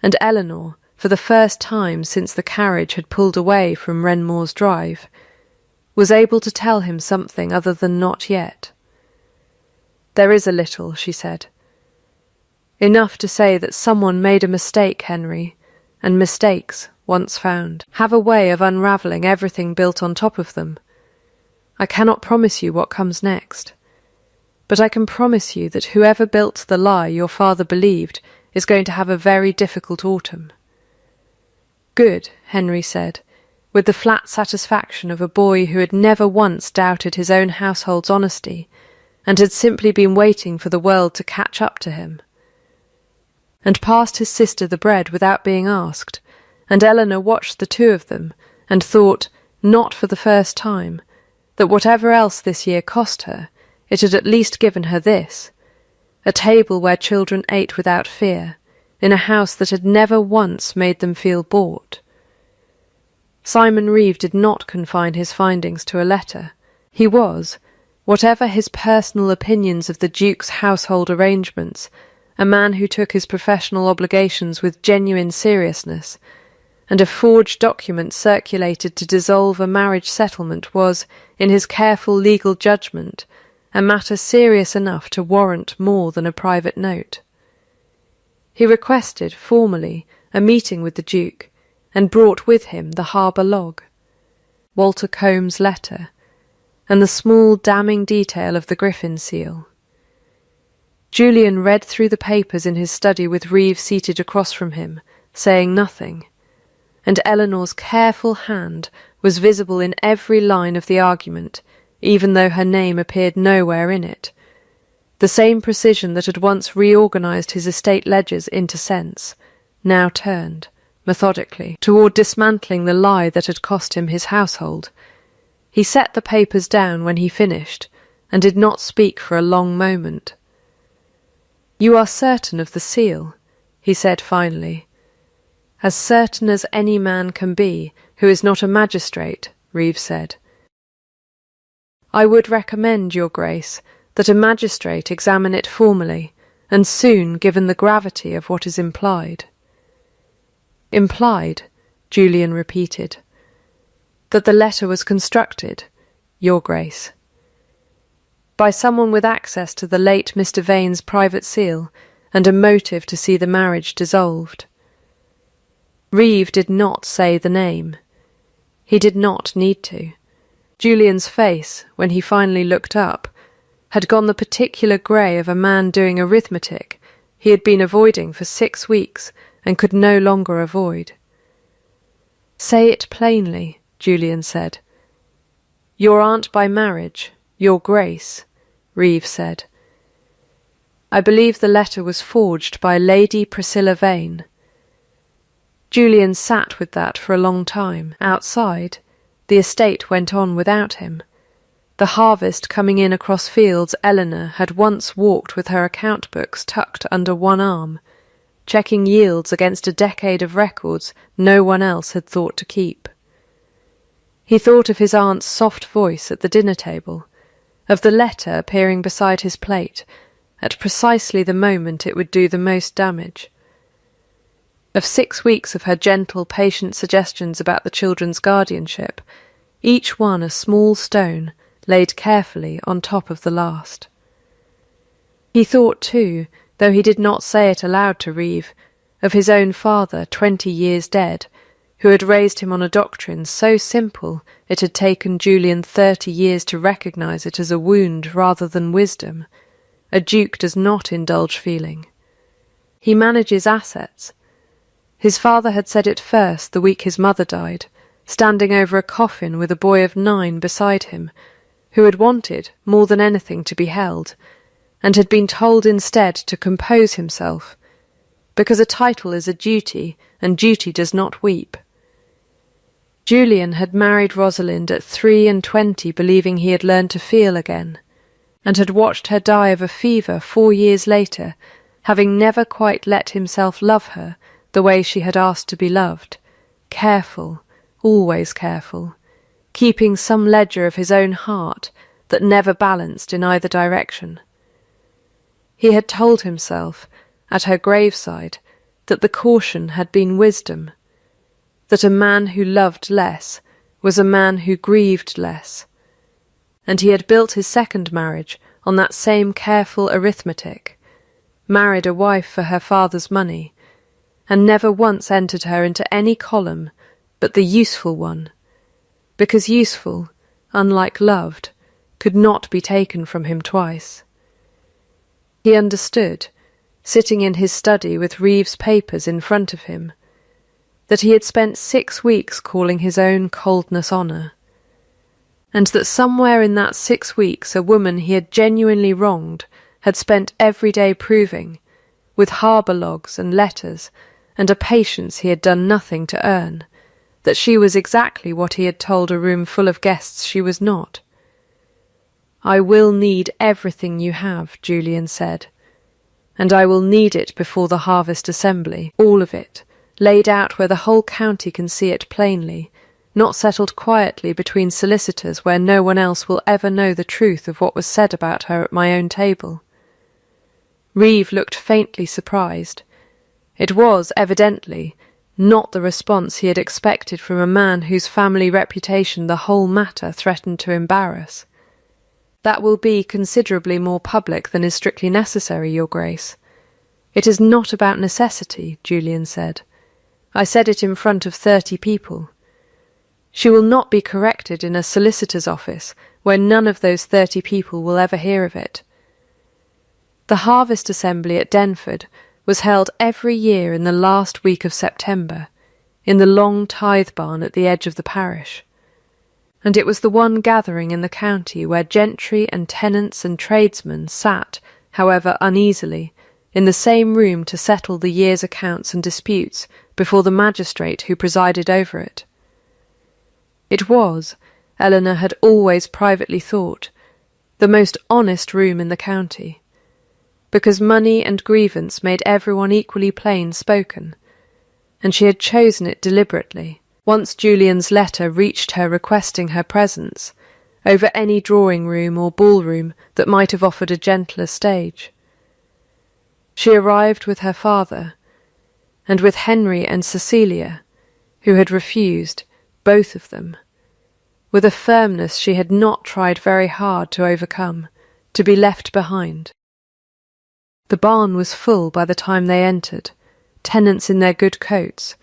and Eleanor, for the first time since the carriage had pulled away from Renmore's Drive, was able to tell him something other than not yet. "There is a little," she said. "Enough to say that someone made a mistake, Henry, and mistakes, once found, have a way of unravelling everything built on top of them. I cannot promise you what comes next, but I can promise you that whoever built the lie your father believed is going to have a very difficult autumn." "Good," Henry said, with the flat satisfaction of a boy who had never once doubted his own household's honesty, and had simply been waiting for the world to catch up to him, and passed his sister the bread without being asked, and Eleanor watched the two of them, and thought, not for the first time, that whatever else this year cost her, it had at least given her this, a table where children ate without fear, in a house that had never once made them feel bought. Simon Reeve did not confine his findings to a letter. He was, whatever his personal opinions of the Duke's household arrangements, a man who took his professional obligations with genuine seriousness, and a forged document circulated to dissolve a marriage settlement was, in his careful legal judgment, a matter serious enough to warrant more than a private note. He requested, formally, a meeting with the Duke, and brought with him the harbour log, Walter Combs' letter, and the small damning detail of the Griffin seal. Julian read through the papers in his study with Reeve seated across from him, saying nothing, and Eleanor's careful hand was visible in every line of the argument, even though her name appeared nowhere in it. The same precision that had once reorganised his estate ledgers into sense, now turned, methodically, toward dismantling the lie that had cost him his household. He set the papers down when he finished, and did not speak for a long moment. "You are certain of the seal," he said finally. "As certain as any man can be who is not a magistrate," Reeve said. "I would recommend, Your Grace, that a magistrate examine it formally, and soon, given the gravity of what is implied." "Implied," Julian repeated. "That the letter was constructed, Your Grace." "By someone with access to the late Mr. Vane's private seal, and a motive to see the marriage dissolved." Reeve did not say the name. He did not need to. Julian's face, when he finally looked up, had gone the particular grey of a man doing arithmetic he had been avoiding for 6 weeks and could no longer avoid. "Say it plainly," Julian said. "Your aunt by marriage, Your Grace," Reeve said. "I believe the letter was forged by Lady Priscilla Vane." Julian sat with that for a long time. Outside, the estate went on without him. The harvest coming in across fields Eleanor had once walked with her account books tucked under one arm, checking yields against a decade of records no one else had thought to keep. He thought of his aunt's soft voice at the dinner table, of the letter appearing beside his plate at precisely the moment it would do the most damage, of 6 weeks of her gentle, patient suggestions about the children's guardianship, each one a small stone laid carefully on top of the last. He thought, too, though he did not say it aloud to Reeve, of his own father, 20 years dead, who had raised him on a doctrine so simple it had taken Julian 30 years to recognise it as a wound rather than wisdom. A duke does not indulge feeling. He manages assets. His father had said it first the week his mother died, standing over a coffin with a boy of 9 beside him, who had wanted, more than anything, to be held, and had been told instead to compose himself, because a title is a duty, and duty does not weep. Julian had married Rosalind at 23, believing he had learned to feel again, and had watched her die of a fever 4 years later, having never quite let himself love her the way she had asked to be loved, careful, always careful, keeping some ledger of his own heart that never balanced in either direction. He had told himself, at her graveside, that the caution had been wisdom, that a man who loved less was a man who grieved less, and he had built his second marriage on that same careful arithmetic, married a wife for her father's money, and never once entered her into any column but the useful one, because useful, unlike loved, could not be taken from him twice. He understood, sitting in his study with Reeve's papers in front of him, that he had spent 6 weeks calling his own coldness honour, and that somewhere in that 6 weeks a woman he had genuinely wronged had spent every day proving, with harbour logs and letters and a patience he had done nothing to earn, that she was exactly what he had told a room full of guests she was not. "I will need everything you have," Julian said, "and I will need it before the harvest assembly, all of it, laid out where the whole county can see it plainly, not settled quietly between solicitors where no one else will ever know the truth of what was said about her at my own table. Reeve looked faintly surprised. It was, evidently, not the response he had expected from a man whose family reputation the whole matter threatened to embarrass. "That will be considerably more public than is strictly necessary, Your Grace. It is not about necessity," Julian said. "I said it in front of 30 people. She will not be corrected in a solicitor's office where none of those 30 people will ever hear of it. The harvest assembly at Denford was held every year in the last week of September, in the long tithe barn at the edge of the parish. And it was the one gathering in the county where gentry and tenants and tradesmen sat, however uneasily, in the same room to settle the year's accounts and disputes before the magistrate who presided over it. It was, Eleanor had always privately thought, the most honest room in the county, because money and grievance made everyone equally plain-spoken, and she had chosen it deliberately, once Julian's letter reached her requesting her presence, over any drawing-room or ballroom that might have offered a gentler stage. She arrived with her father, and with Henry and Cecilia, who had refused, both of them, with a firmness she had not tried very hard to overcome, to be left behind. The barn was full by the time they entered, tenants in their good coats,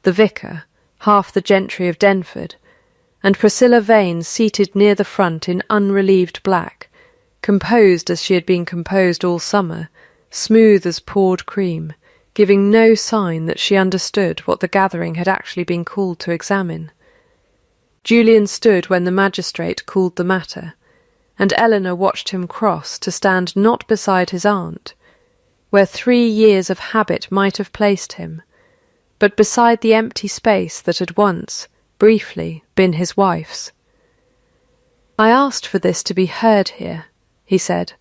the vicar, half the gentry of Denford, and Priscilla Vane seated near the front in unrelieved black, composed as she had been composed all summer, smooth as poured cream, giving no sign that she understood what the gathering had actually been called to examine. Julian stood when the magistrate called the matter, and Eleanor watched him cross to stand not beside his aunt, where 3 years of habit might have placed him, but beside the empty space that had once, briefly, been his wife's. "I asked for this to be heard here," he said,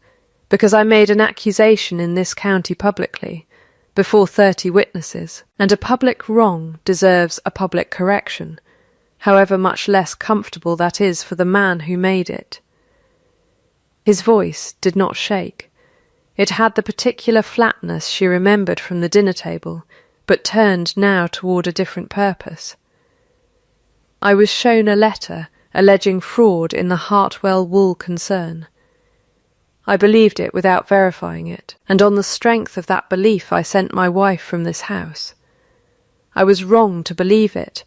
"because I made an accusation in this county publicly, before 30 witnesses, and a public wrong deserves a public correction, however much less comfortable that is for the man who made it." His voice did not shake. It had the particular flatness she remembered from the dinner table, but turned now toward a different purpose. "I was shown a letter alleging fraud in the Hartwell wool concern. I believed it without verifying it, and on the strength of that belief I sent my wife from this house. I was wrong to believe it,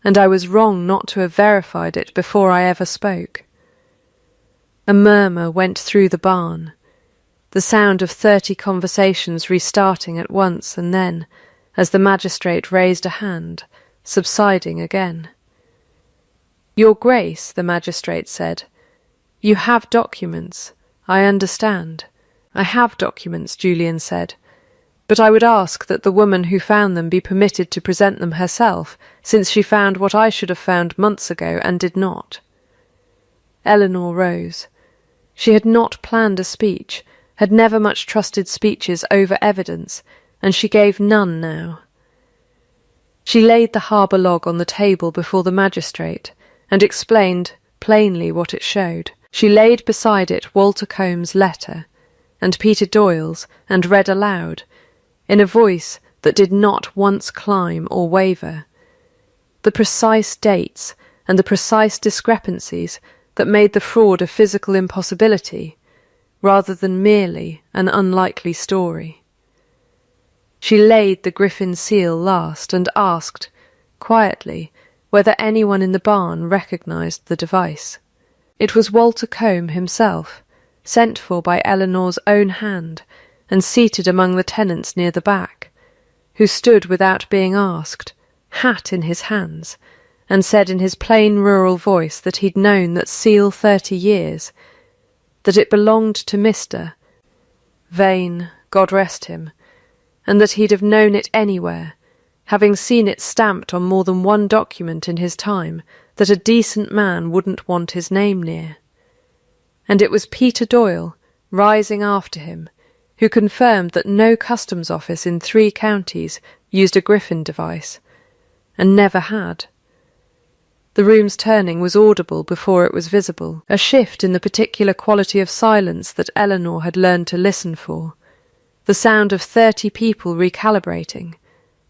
and I was wrong not to have verified it before I ever spoke." A murmur went through the barn, the sound of 30 conversations restarting at once and then, as the magistrate raised a hand, subsiding again. "Your Grace," the magistrate said, "you have documents, I understand." "I have documents," Julian said, "but I would ask that the woman who found them be permitted to present them herself, since she found what I should have found months ago and did not." Eleanor rose. She had not planned a speech, had never much trusted speeches over evidence, and she gave none now. She laid the harbour log on the table before the magistrate, and explained plainly what it showed. She laid beside it Walter Combs' letter, and Peter Doyle's, and read aloud, in a voice that did not once climb or waver, the precise dates and the precise discrepancies that made the fraud a physical impossibility, rather than merely an unlikely story. She laid the griffin seal last and asked, quietly, whether anyone in the barn recognised the device. It was Walter Combe himself, sent for by Eleanor's own hand, and seated among the tenants near the back, who stood without being asked, hat in his hands, and said in his plain rural voice that he'd known that seal 30 years, that it belonged to Mr. Vane, God rest him, and that he'd have known it anywhere, having seen it stamped on more than one document in his time that a decent man wouldn't want his name near. And it was Peter Doyle, rising after him, who confirmed that no customs office in 3 counties used a griffin device, and never had. The room's turning was audible before it was visible, a shift in the particular quality of silence that Eleanor had learned to listen for. The sound of 30 people recalibrating,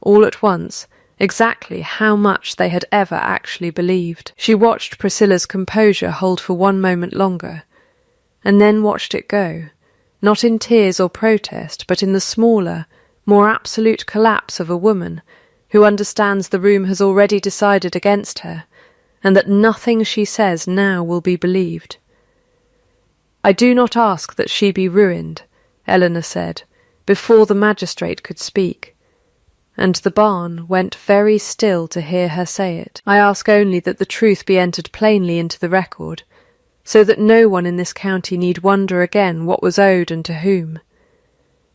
all at once, exactly how much they had ever actually believed. She watched Priscilla's composure hold for one moment longer, and then watched it go, not in tears or protest, but in the smaller, more absolute collapse of a woman who understands the room has already decided against her, and that nothing she says now will be believed. "I do not ask that she be ruined," Eleanor said, before the magistrate could speak, and the barn went very still to hear her say it. "I ask only that the truth be entered plainly into the record, so that no one in this county need wonder again what was owed and to whom.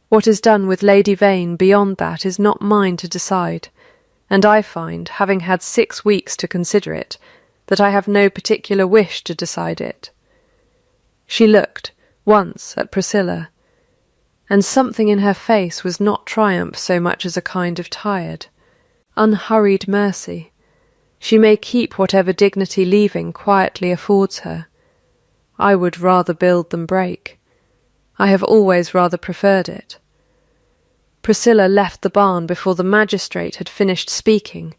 What is done with Lady Vane beyond that is not mine to decide, and I find, having had 6 weeks to consider it, that I have no particular wish to decide it." She looked, once, at Priscilla, and something in her face was not triumph so much as a kind of tired, unhurried mercy. She may keep whatever dignity leaving quietly affords her. I would rather build than break. I have always rather preferred it. Priscilla left the barn before the magistrate had finished speaking,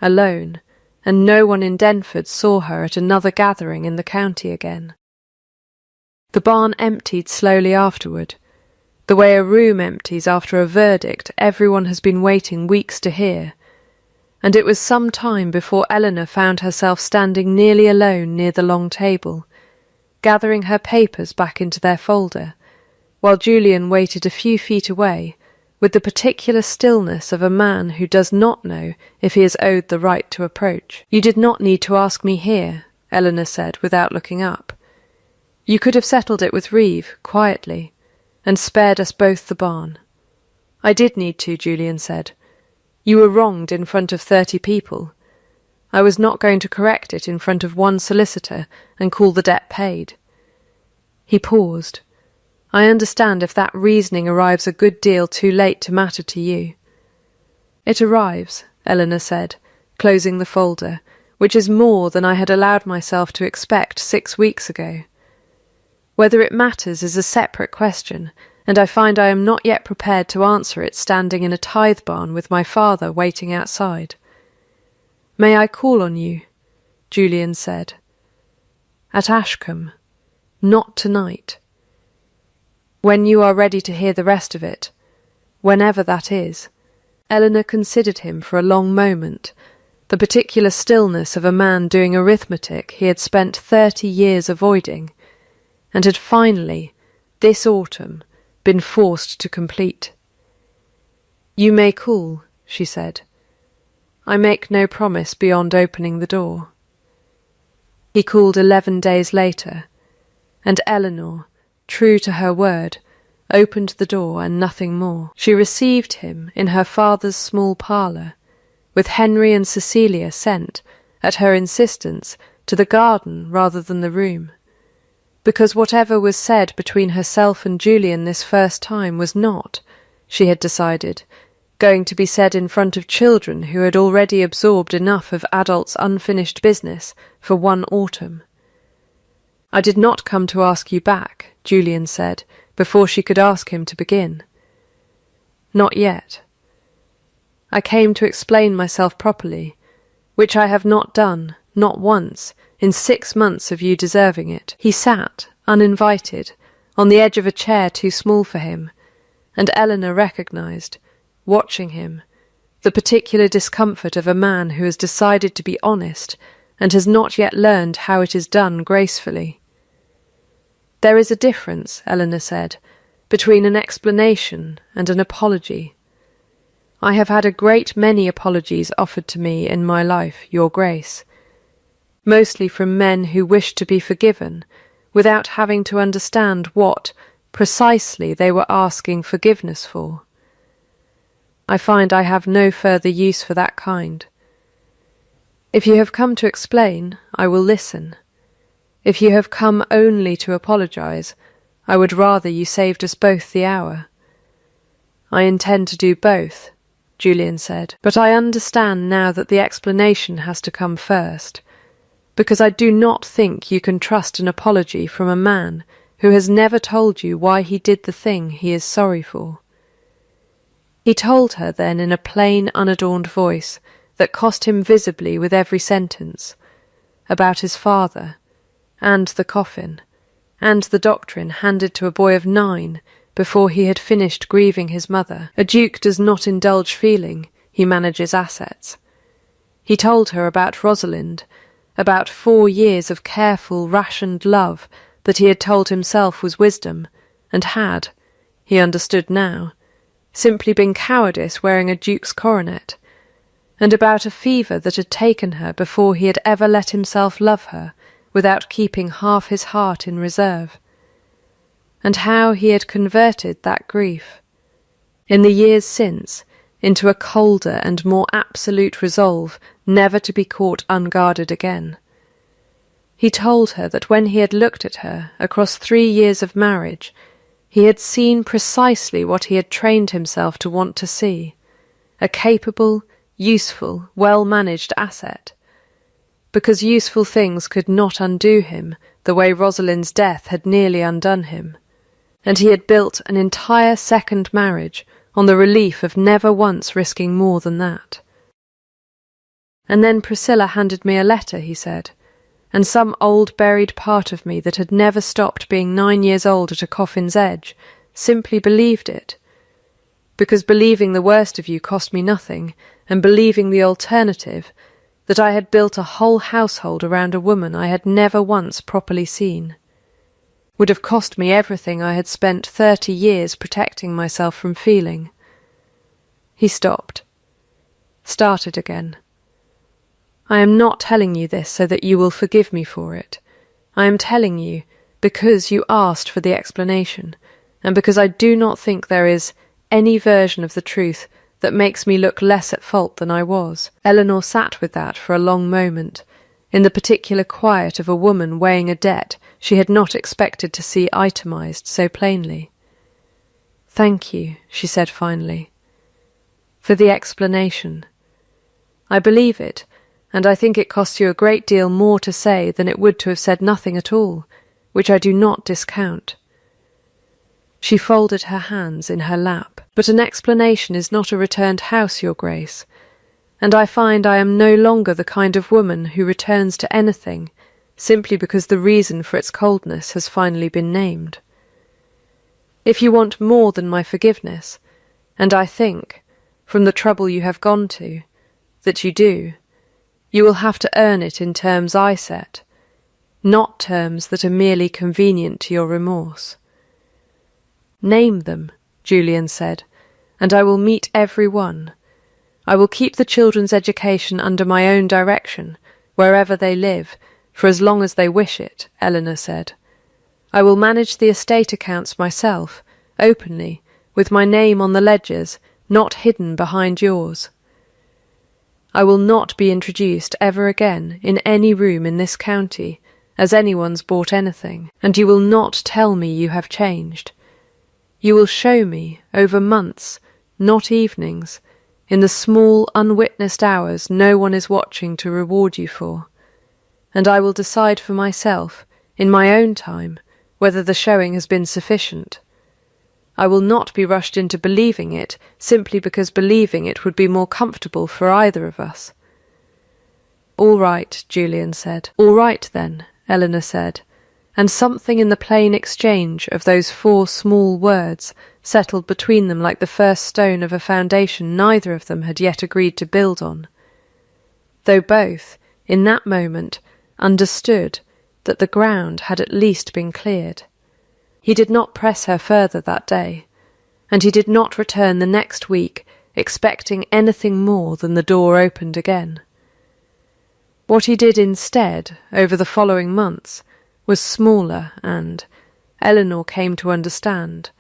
alone, and no one in Denford saw her at another gathering in the county again. The barn emptied slowly afterward, the way a room empties after a verdict everyone has been waiting weeks to hear, and it was some time before Eleanor found herself standing nearly alone near the long table, gathering her papers back into their folder, while Julian waited a few feet away, with the particular stillness of a man who does not know if he is owed the right to approach. "You did not need to ask me here," Eleanor said without looking up. "You could have settled it with Reeve, quietly, and spared us both the barn." "I did need to," Julian said. "You were wronged in front of 30 people. I was not going to correct it in front of one solicitor and call the debt paid." He paused. "I understand if that reasoning arrives a good deal too late to matter to you." "It arrives," Eleanor said, closing the folder, "which is more than I had allowed myself to expect 6 weeks ago. Whether it matters is a separate question, and I find I am not yet prepared to answer it standing in a tithe barn with my father waiting outside." "May I call on you?" Julian said. "At Ashcombe. Not tonight. When you are ready to hear the rest of it, whenever that is." Eleanor considered him for a long moment, the particular stillness of a man doing arithmetic he had spent 30 years avoiding, and had finally, this autumn, been forced to complete. "You may call," she said. "I make no promise beyond opening the door." He called 11 days later, and Eleanor, true to her word, opened the door and nothing more. She received him in her father's small parlour, with Henry and Cecilia sent, at her insistence, to the garden rather than the room, because whatever was said between herself and Julian this first time was not, she had decided, going to be said in front of children who had already absorbed enough of adults' unfinished business for one autumn. "I did not come to ask you back," Julian said, before she could ask him to begin. "Not yet. I came to explain myself properly, which I have not done, not once, in 6 months of you deserving it." He sat, uninvited, on the edge of a chair too small for him, and Eleanor recognised, watching him, the particular discomfort of a man who has decided to be honest and has not yet learned how it is done gracefully. "There is a difference," Eleanor said, "between an explanation and an apology. I have had a great many apologies offered to me in my life, Your Grace, mostly from men who wished to be forgiven without having to understand what, precisely, they were asking forgiveness for. I find I have no further use for that kind. If you have come to explain, I will listen. If you have come only to apologize, I would rather you saved us both the hour." "I intend to do both," Julian said, "but I understand now that the explanation has to come first, because I do not think you can trust an apology from a man who has never told you why he did the thing he is sorry for." He told her then in a plain, unadorned voice that cost him visibly with every sentence, about his father, and the coffin, and the doctrine handed to a boy of 9 before he had finished grieving his mother. A duke does not indulge feeling, he manages assets. He told her about Rosalind, about 4 years of careful, rationed love that he had told himself was wisdom, and had, he understood now, simply been cowardice wearing a duke's coronet, and about a fever that had taken her before he had ever let himself love her without keeping half his heart in reserve, and how he had converted that grief, in the years since, into a colder and more absolute resolve never to be caught unguarded again. He told her that when he had looked at her across 3 years of marriage, he had seen precisely what he had trained himself to want to see, a capable, useful, well-managed asset, because useful things could not undo him the way Rosalind's death had nearly undone him, and he had built an entire second marriage on the relief of never once risking more than that. "And then Priscilla handed me a letter," he said, "and some old buried part of me that had never stopped being 9 years old at a coffin's edge simply believed it, because believing the worst of you cost me nothing, and believing the alternative, that I had built a whole household around a woman I had never once properly seen, would have cost me everything I had spent 30 years protecting myself from feeling." He stopped, started again. "I am not telling you this so that you will forgive me for it. I am telling you because you asked for the explanation, and because I do not think there is any version of the truth that makes me look less at fault than I was." Eleanor sat with that for a long moment, in the particular quiet of a woman weighing a debt she had not expected to see itemized so plainly. "Thank you," she said finally, "for the explanation. I believe it, and I think it costs you a great deal more to say than it would to have said nothing at all, which I do not discount." She folded her hands in her lap. "But an explanation is not a returned house, Your Grace, and I find I am no longer the kind of woman who returns to anything simply because the reason for its coldness has finally been named. If you want more than my forgiveness, and I think, from the trouble you have gone to, that you do, you will have to earn it in terms I set, not terms that are merely convenient to your remorse." "Name them," Julian said, "and I will meet every one. I will keep the children's education under my own direction, wherever they live, for as long as they wish it," Eleanor said. "I will manage the estate accounts myself, openly, with my name on the ledgers, not hidden behind yours. I will not be introduced ever again in any room in this county as anyone's bought anything, and you will not tell me you have changed. You will show me, over months, not evenings, in the small, unwitnessed hours no one is watching to reward you for, and I will decide for myself, in my own time, whether the showing has been sufficient. I will not be rushed into believing it simply because believing it would be more comfortable for either of us." "All right," Julian said. "All right, then," Eleanor said, and something in the plain exchange of those 4 small words settled between them like the first stone of a foundation neither of them had yet agreed to build on, though both, in that moment, understood that the ground had at least been cleared. He did not press her further that day, and he did not return the next week expecting anything more than the door opened again. What he did instead, over the following months, was smaller and, Eleanor came to understand,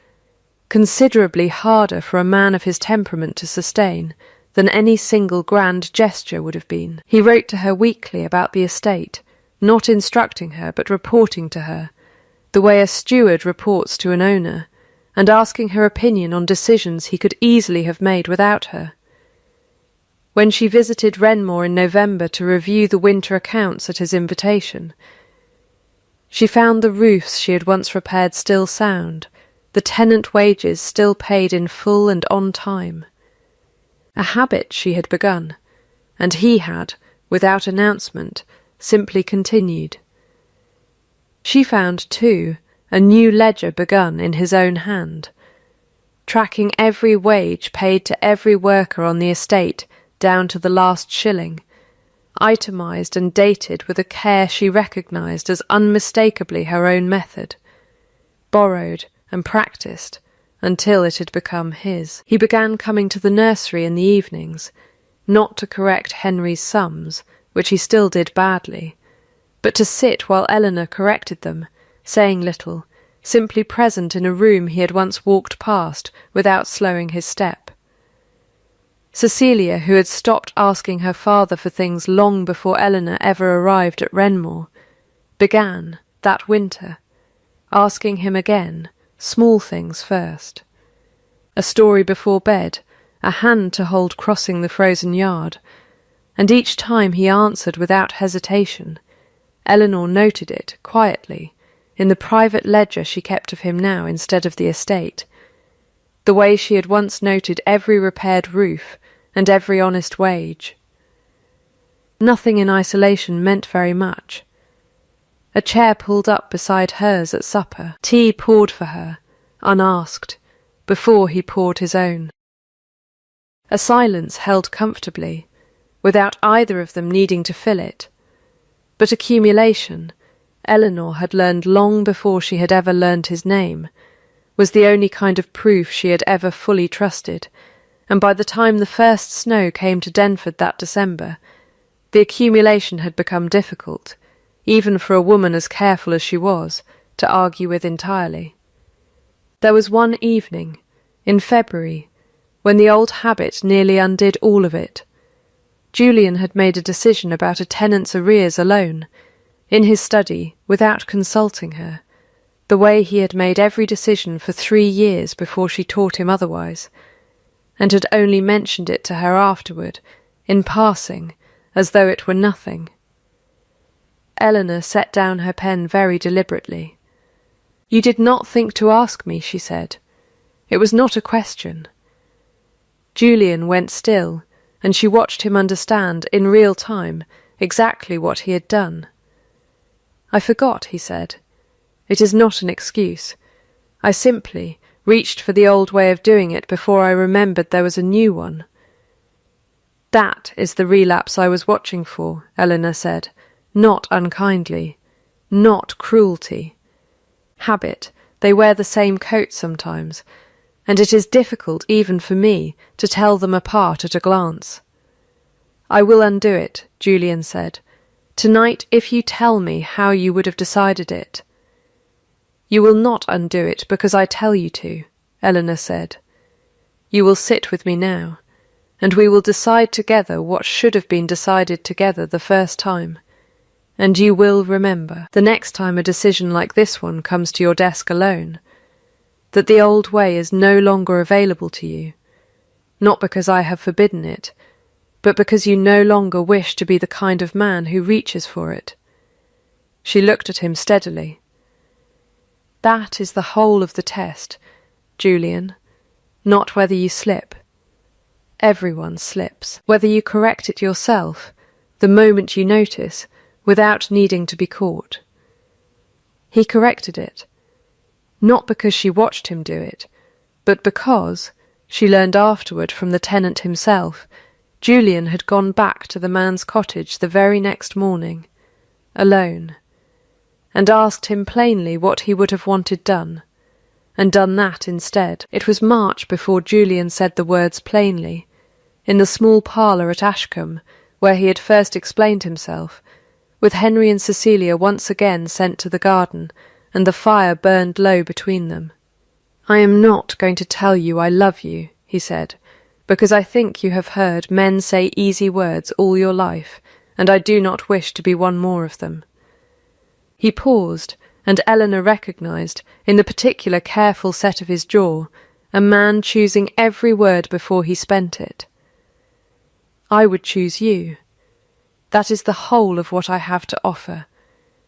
considerably harder for a man of his temperament to sustain than any single grand gesture would have been. He wrote to her weekly about the estate, not instructing her but reporting to her, the way a steward reports to an owner, and asking her opinion on decisions he could easily have made without her. when she visited Renmore in November to review the winter accounts at his invitation. She found the roofs she had once repaired still sound, the tenant wages still paid in full and on time. A habit she had begun, and he had, without announcement, simply continued. She found, too, a new ledger begun in his own hand, tracking every wage paid to every worker on the estate down to the last shilling, itemised and dated with a care she recognised as unmistakably her own method, borrowed and practised until it had become his. He began coming to the nursery in the evenings, not to correct Henry's sums, which he still did badly, but to sit while Eleanor corrected them, saying little, simply present in a room he had once walked past without slowing his step. Cecilia, who had stopped asking her father for things long before Eleanor ever arrived at Renmore, began, that winter, asking him again, small things first. A story before bed, a hand to hold crossing the frozen yard, and each time he answered without hesitation, Eleanor noted it, quietly, in the private ledger she kept of him now instead of the estate, the way she had once noted every repaired roof and every honest wage. Nothing in isolation meant very much. A chair pulled up beside hers at supper, tea poured for her, unasked, before he poured his own. A silence held comfortably, without either of them needing to fill it. But accumulation, Eleanor had learned long before she had ever learned his name, was the only kind of proof she had ever fully trusted, and by the time the first snow came to Denford that December, the accumulation had become difficult, even for a woman as careful as she was, to argue with entirely. There was one evening, in February, when the old habit nearly undid all of it. Julian had made a decision about a tenant's arrears alone, in his study, without consulting her, the way he had made every decision for 3 years before she taught him otherwise, and had only mentioned it to her afterward, in passing, as though it were nothing. Eleanor set down her pen very deliberately. "You did not think to ask me," she said. "It was not a question." Julian went still, and she watched him understand, in real time, exactly what he had done. "I forgot," he said. "It is not an excuse. I simply reached for the old way of doing it before I remembered there was a new one." "That is the relapse I was watching for," Eleanor said, not unkindly, not cruelty. Habit, they wear the same coat sometimes, and it is difficult even for me to tell them apart at a glance. "I will undo it," Julian said, "tonight if you tell me how you would have decided it." "You will not undo it because I tell you to," Eleanor said. "You will sit with me now, and we will decide together what should have been decided together the first time. And you will remember, the next time a decision like this one comes to your desk alone, that the old way is no longer available to you, not because I have forbidden it, but because you no longer wish to be the kind of man who reaches for it." She looked at him steadily. "That is the whole of the test, Julian, not whether you slip. Everyone slips. Whether you correct it yourself, the moment you notice, without needing to be caught." He corrected it, not because she watched him do it, but because, she learned afterward from the tenant himself, Julian had gone back to the man's cottage the very next morning, alone, and asked him plainly what he would have wanted done, and done that instead. It was March before Julian said the words plainly, in the small parlour at Ashcombe, where he had first explained himself, with Henry and Cecilia once again sent to the garden, and the fire burned low between them. "I am not going to tell you I love you," he said, "because I think you have heard men say easy words all your life, and I do not wish to be one more of them." He paused, and Eleanor recognised, in the particular careful set of his jaw, a man choosing every word before he spent it. I would choose you. That is the whole of what I have to offer,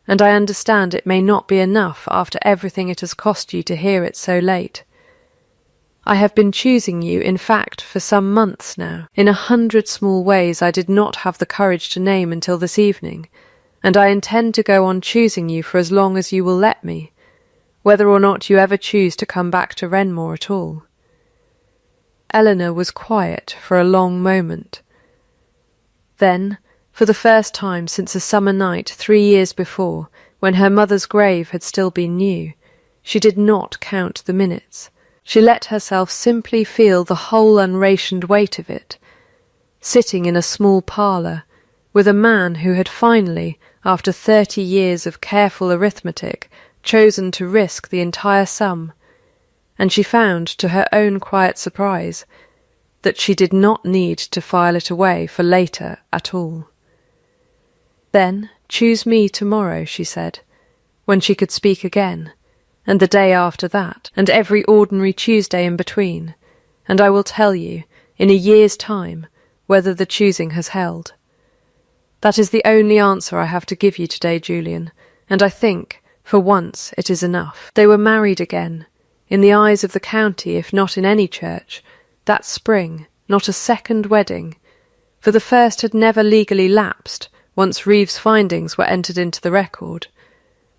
and I understand it may not be enough after everything it has cost you to hear it so late. I have been choosing you, in fact, for some months now, in 100 small ways I did not have the courage to name until this evening, and I intend to go on choosing you for as long as you will let me, whether or not you ever choose to come back to Renmore at all." Eleanor was quiet for a long moment. Then, for the first time since a summer night 3 years before, when her mother's grave had still been new, she did not count the minutes. She let herself simply feel the whole unrationed weight of it, sitting in a small parlour, with a man who had finally, after 30 years of careful arithmetic, chosen to risk the entire sum, and she found, to her own quiet surprise, that she did not need to file it away for later at all. "Then choose me tomorrow," she said, when she could speak again, and the day after that, and every ordinary Tuesday in between, and I will tell you, in a year's time, whether the choosing has held. That is the only answer I have to give you today, Julian, and I think, for once, it is enough. They were married again, in the eyes of the county, if not in any church, that spring, not a second wedding, for the first had never legally lapsed, once Reeve's findings were entered into the record,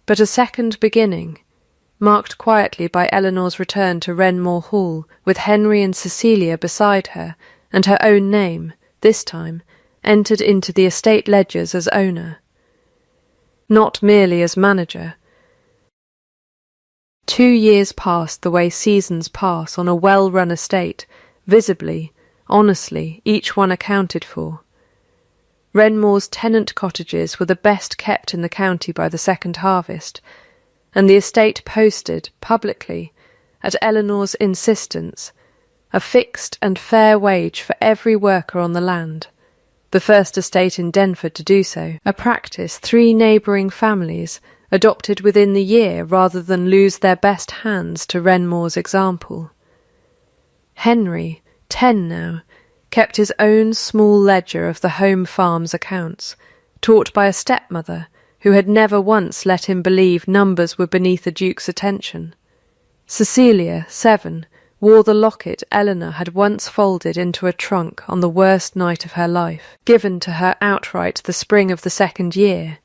but a second beginning, marked quietly by Eleanor's return to Renmore Hall, with Henry and Cecilia beside her, and her own name, this time, entered into the estate ledgers as owner. Not merely as manager. 2 years passed the way seasons pass on a well-run estate, visibly, honestly, each one accounted for. Renmore's tenant cottages were the best kept in the county by the second harvest, and the estate posted, publicly, at Eleanor's insistence, a fixed and fair wage for every worker on the land, the first estate in Denford to do so, a practice 3 neighbouring families adopted within the year rather than lose their best hands to Renmore's example. Henry, 10 now, kept his own small ledger of the home farm's accounts, taught by a stepmother who had never once let him believe numbers were beneath a duke's attention. Cecilia, 7, wore the locket Eleanor had once folded into a trunk on the worst night of her life, given to her outright the spring of the 2nd year,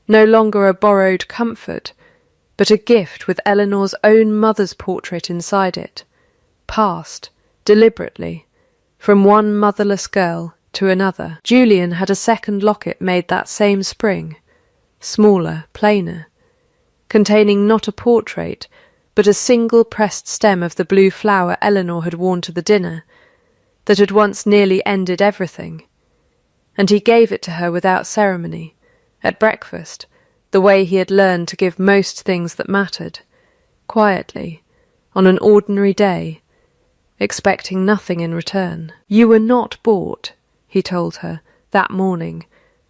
no longer a borrowed comfort, but a gift with Eleanor's own mother's portrait inside it, passed, deliberately, from one motherless girl to another. Julian had a second locket made that same spring, smaller, plainer, containing not a portrait, but a single pressed stem of the blue flower Eleanor had worn to the dinner, that had once nearly ended everything, and he gave it to her without ceremony, at breakfast, the way he had learned to give most things that mattered, quietly, on an ordinary day, expecting nothing in return. "You were not bought," he told her, that morning,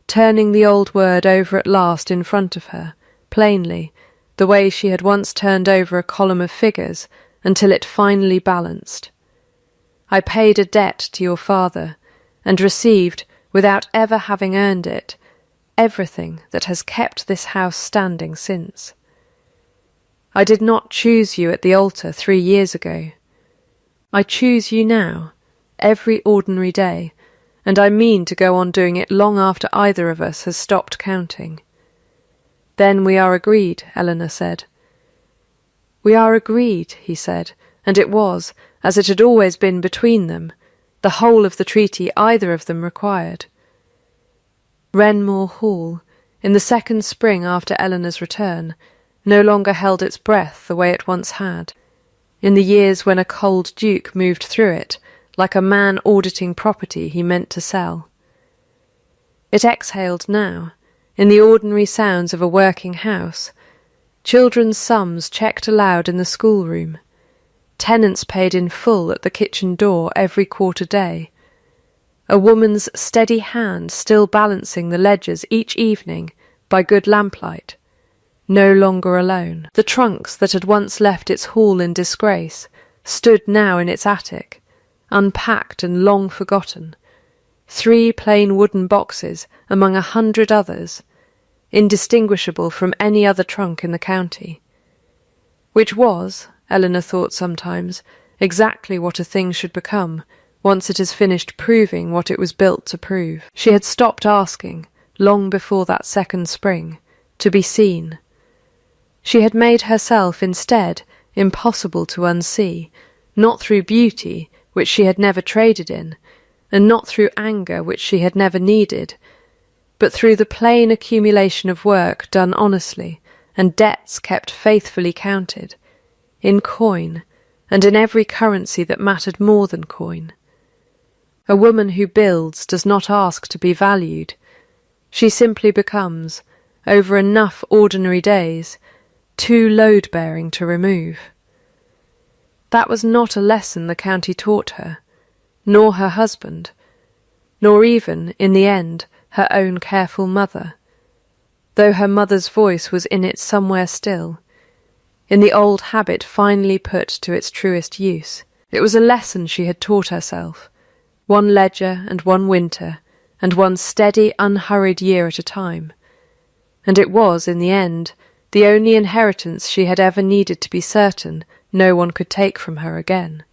turning the old word over at last in front of her, plainly, the way she had once turned over a column of figures until it finally balanced. "I paid a debt to your father, and received, without ever having earned it, everything that has kept this house standing since. I did not choose you at the altar 3 years ago. I choose you now, every ordinary day, and I mean to go on doing it long after either of us has stopped counting." "Then we are agreed," Eleanor said. "We are agreed," he said, and it was, as it had always been between them, the whole of the treaty either of them required. Renmore Hall, in the 2nd spring after Eleanor's return, no longer held its breath the way it once had, in the years when a cold duke moved through it, like a man auditing property he meant to sell. It exhaled now, in the ordinary sounds of a working house, children's sums checked aloud in the schoolroom, tenants paid in full at the kitchen door every quarter day, a woman's steady hand still balancing the ledgers each evening by good lamplight, no longer alone. The trunks that had once left its hall in disgrace stood now in its attic, unpacked and long forgotten, 3 plain wooden boxes among 100 others, indistinguishable from any other trunk in the county. Which was, Eleanor thought sometimes, exactly what a thing should become once it has finished proving what it was built to prove. She had stopped asking, long before that second spring, to be seen. She had made herself instead impossible to unsee, not through beauty, which she had never traded in, and not through anger, which she had never needed, but through the plain accumulation of work done honestly and debts kept faithfully counted, in coin and in every currency that mattered more than coin. A woman who builds does not ask to be valued. She simply becomes, over enough ordinary days, too load-bearing to remove. That was not a lesson the county taught her, nor her husband, nor even, in the end, her own careful mother, though her mother's voice was in it somewhere still, in the old habit finally put to its truest use. It was a lesson she had taught herself, one ledger and one winter, and one steady, unhurried year at a time, and it was, in the end, the only inheritance she had ever needed to be certain no one could take from her again.